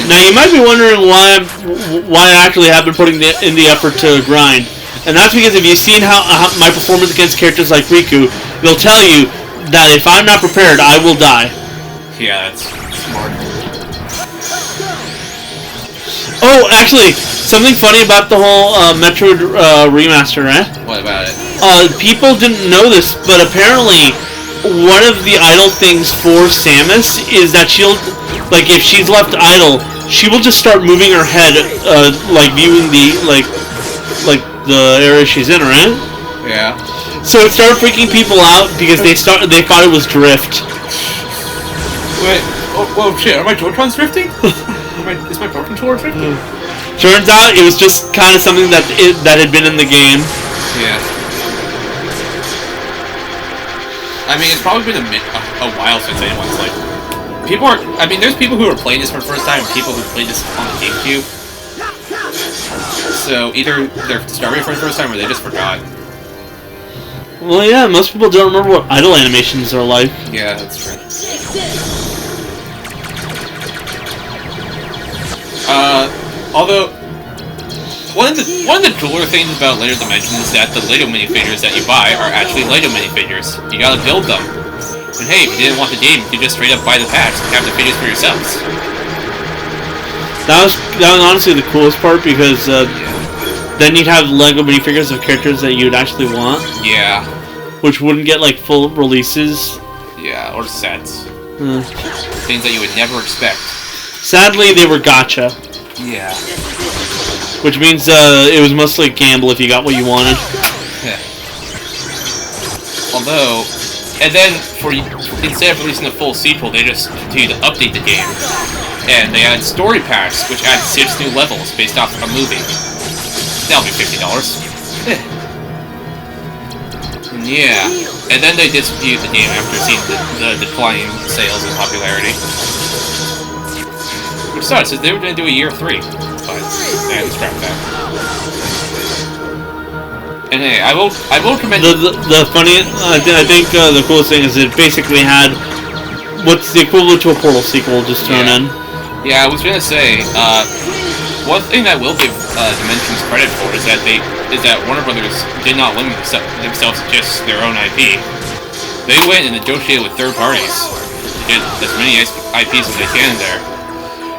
Now you might be wondering why I actually have been putting in the effort to grind, and that's because if you've seen how my performance against characters like Riku, they'll tell you that if I'm not prepared, I will die. Yeah, that's smart. Oh, actually, something funny about the whole Metroid remaster, right? What about it? People didn't know this, but apparently one of the idle things for Samus is that she'll, if she's left idle, she will just start moving her head, viewing the, the area she's in, right? Yeah. So it started freaking people out because they thought it was drift. Wait, oh shit, are my Joy-Cons drifting? Is my Pro Controller drifting? Turns out it was just kind of something that had been in the game. Yeah. I mean, it's probably been a while since anyone's like... there's people who are playing this for the first time and people who played this on the GameCube. So either they're starting for the first time or they just forgot. Well, yeah, most people don't remember what idle animations are like. Yeah, that's true. Although, one of the cooler things about Lego Dimensions is that the Lego minifigures that you buy are actually Lego minifigures. You gotta build them. And hey, if you didn't want the game, you could just straight up buy the packs and have the figures for yourselves. That was honestly the coolest part because then you'd have Lego minifigures of characters that you'd actually want. Yeah. Which wouldn't get like full releases. Yeah, or sets. Things that you would never expect. Sadly, they were gacha. Yeah. Which means it was mostly a gamble if you got what you wanted. Although, and then instead of releasing a full sequel, they just continued to update the game. And they add story packs, which add 6 new levels based off of a movie. That'll be $50. Yeah. And then they discontinued the game after seeing the declining sales and popularity. Which sucks, because they were going to do a year 3. But they had to scrap that. And hey, I will commend the funny. I think the coolest thing is it basically had what's the equivalent to a Portal sequel just thrown in. Yeah, I was gonna say one thing that will give Dimensions credit for is that Warner Brothers did not limit themselves to just their own IP. They went and negotiated with third parties to get as many IPs as they can there.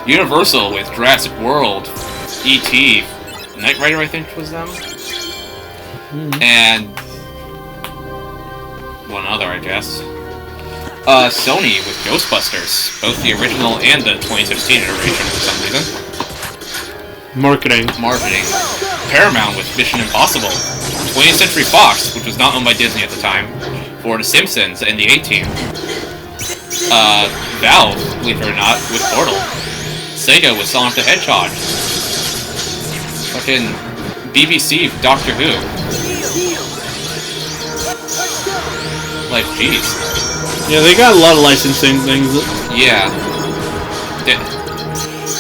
Universal with Jurassic World, E.T., Knight Rider I think was them. And one other, I guess. Sony with Ghostbusters, both the original and the 2016 iteration for some reason. Marketing. Paramount with Mission Impossible. 20th Century Fox, which was not owned by Disney at the time, for The Simpsons and the A-Team. Valve, believe it or not, with Portal. Sega with Sonic the Hedgehog. Fucking BBC with Doctor Who. Like, jeez. Yeah, they got a lot of licensing things. Yeah.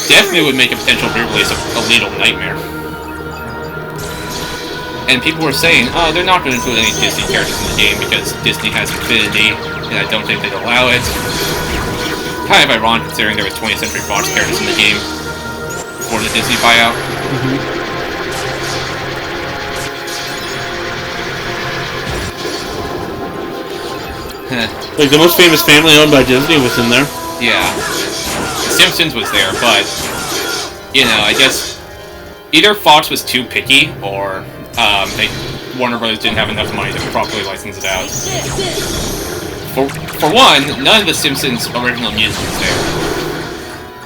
Definitely would make a potential re-release of A Little Nightmare. And people were saying, oh, they're not going to include any Disney characters in the game because Disney has Infinity, and I don't think they'd allow it. Kind of ironic considering there was 20th Century Fox characters in the game before the Disney buyout. Like, the most famous family owned by Disney was in there. Yeah. The Simpsons was there, but, you know, I guess either Fox was too picky, or Warner Brothers didn't have enough money to properly license it out. For one, none of the Simpsons' original music is there.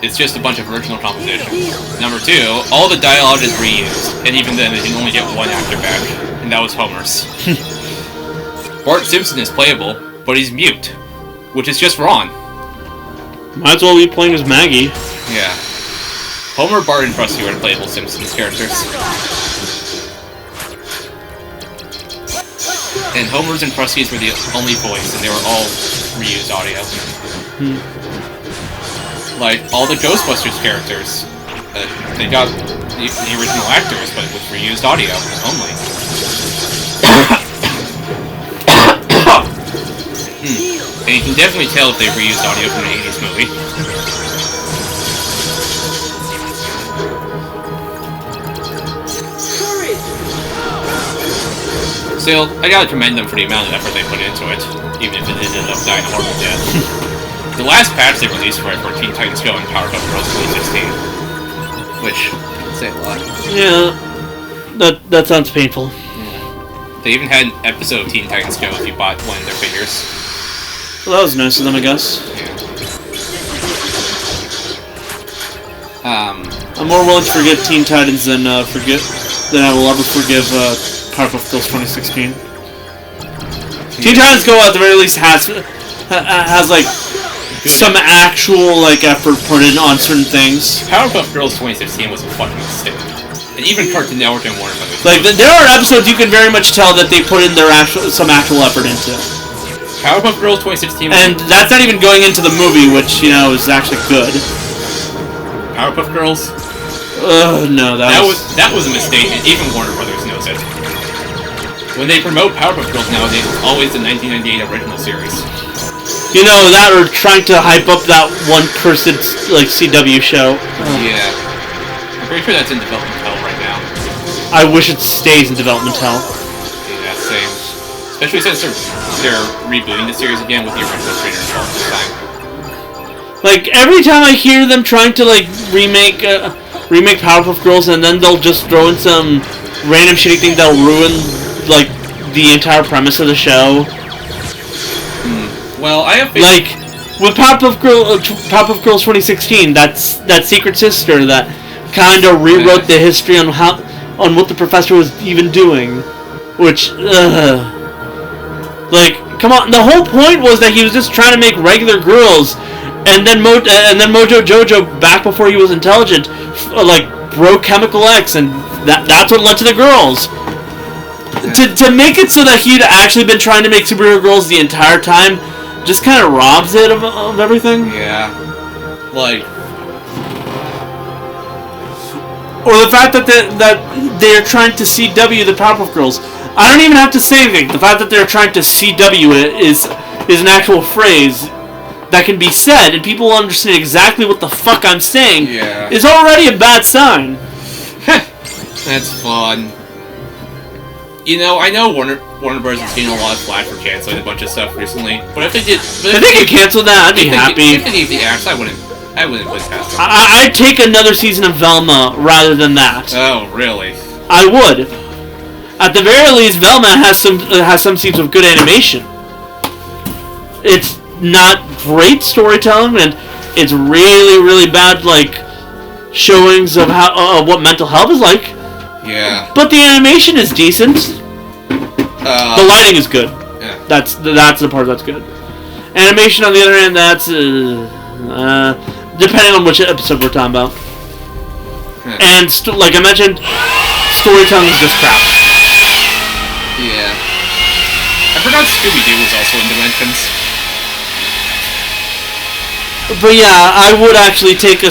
It's just a bunch of original compositions. Number 2, all the dialogue is reused, and even then they can only get one actor back, and that was Homer's. Bart Simpson is playable, but he's mute, which is just wrong. Might as well be playing as Maggie. Yeah. Homer, Bart, and Krusty were the playable Simpsons characters. And Homer's and Krusty's were the only voice, and they were all reused audio. Like, all the Ghostbusters characters, they got the original actors, but with reused audio only. And you can definitely tell if they reused audio from an 80s movie. Still, I gotta commend them for the amount of effort they put into it, even if it ended up dying a horrible death. The last patch they released for it were Teen Titans Go and Powerpuff Girls 2016. Which, say a lot. Yeah, that sounds painful. Yeah. They even had an episode of Teen Titans Go if you bought one of their figures. Well, that was nice of them, I guess. Yeah. I'm more willing to forget Teen Titans than I will ever forgive Powerpuff Girls 2016. Teen Titans Go at the very least has like some actual like effort put in on certain things. Powerpuff Girls 2016 was a fucking mistake. And even Cartoon Network and Warner Brothers. Like there are episodes you can very much tell that they put in some actual effort into. Powerpuff Girls 2016 was and that's not even going into the movie, which, you know, is actually good. Powerpuff Girls? No, that was a mistake, and even Warner Brothers knows it. When they promote Powerpuff Girls nowadays, it's always the 1998 original series. You know, that or trying to hype up that one cursed, like, CW show. Yeah. I'm pretty sure that's in development hell right now. I wish it stays in development hell. Yeah, same. Especially since they're rebooting the series again with the original creator involved this time. Like, every time I hear them trying to, like, remake Powerpuff Girls, and then they'll just throw in some random shitty thing that'll ruin, like, the entire premise of the show. Well, I have... Like, with Powerpuff Girls 2016, that secret sister that kind of rewrote the history on what the professor was even doing. Which, like, come on, the whole point was that he was just trying to make regular girls, and then Mojo Jojo, back before he was intelligent, like, broke Chemical X, and that's what led to the girls. To make it so that he'd actually been trying to make superhero girls the entire time just kind of robs it of everything. Yeah. Like... Or the fact that they're trying to CW the Powerpuff Girls. I don't even have to say anything. The fact that they're trying to CW it is an actual phrase that can be said, and people will understand exactly what the fuck I'm saying, is already a bad sign. That's fun. You know, I know Warner Bros. Has seen a lot of flack for canceling a bunch of stuff recently, but if they did... If they could cancel that, I'd be happy. If they gave the axe, I wouldn't put past them. I'd take another season of Velma rather than that. Oh, really? I would. At the very least, Velma has some scenes of good animation. It's not great storytelling, and it's really, really bad, like, showings of what mental health is like. Yeah. But the animation is decent. The lighting is good. Yeah. That's the part that's good. Animation, on the other hand, that's depending on which episode we're talking about. And like I mentioned, storytelling is just crap. Yeah. I forgot Scooby-Doo was also in Dimensions. But yeah, I would actually take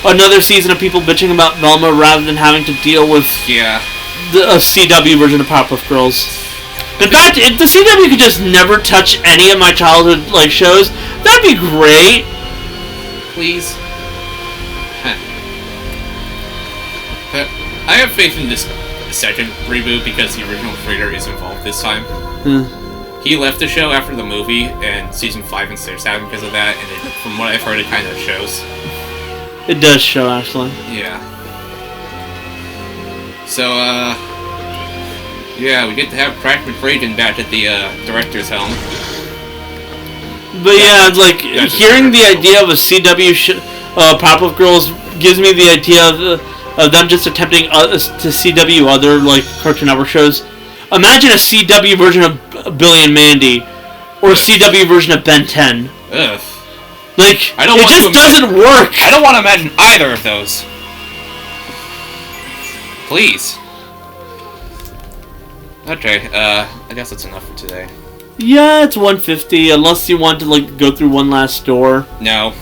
another season of people bitching about Velma rather than having to deal with a CW version of Powerpuff Girls. In fact, if the CW could just never touch any of my childhood like shows, that'd be great. Please. I have faith in this second reboot because the original creator is involved this time. He left the show after the movie, and season 5 and 6 happened because of that, and from what I've heard, it kind of shows. It does show, actually. Yeah. So, yeah, we get to have Crack McRaven back at the director's helm. But yeah, like, hearing the idea of a CW Powerpuff Girls gives me the idea of them just attempting to CW other, like, Cartoon Network shows. Imagine a CW version of Billy and Mandy, or a CW version of Ben 10. Ugh. Like, it just doesn't work! I don't want to imagine either of those. Please. Okay, I guess that's enough for today. Yeah, it's 150, unless you want to, like, go through one last store. No.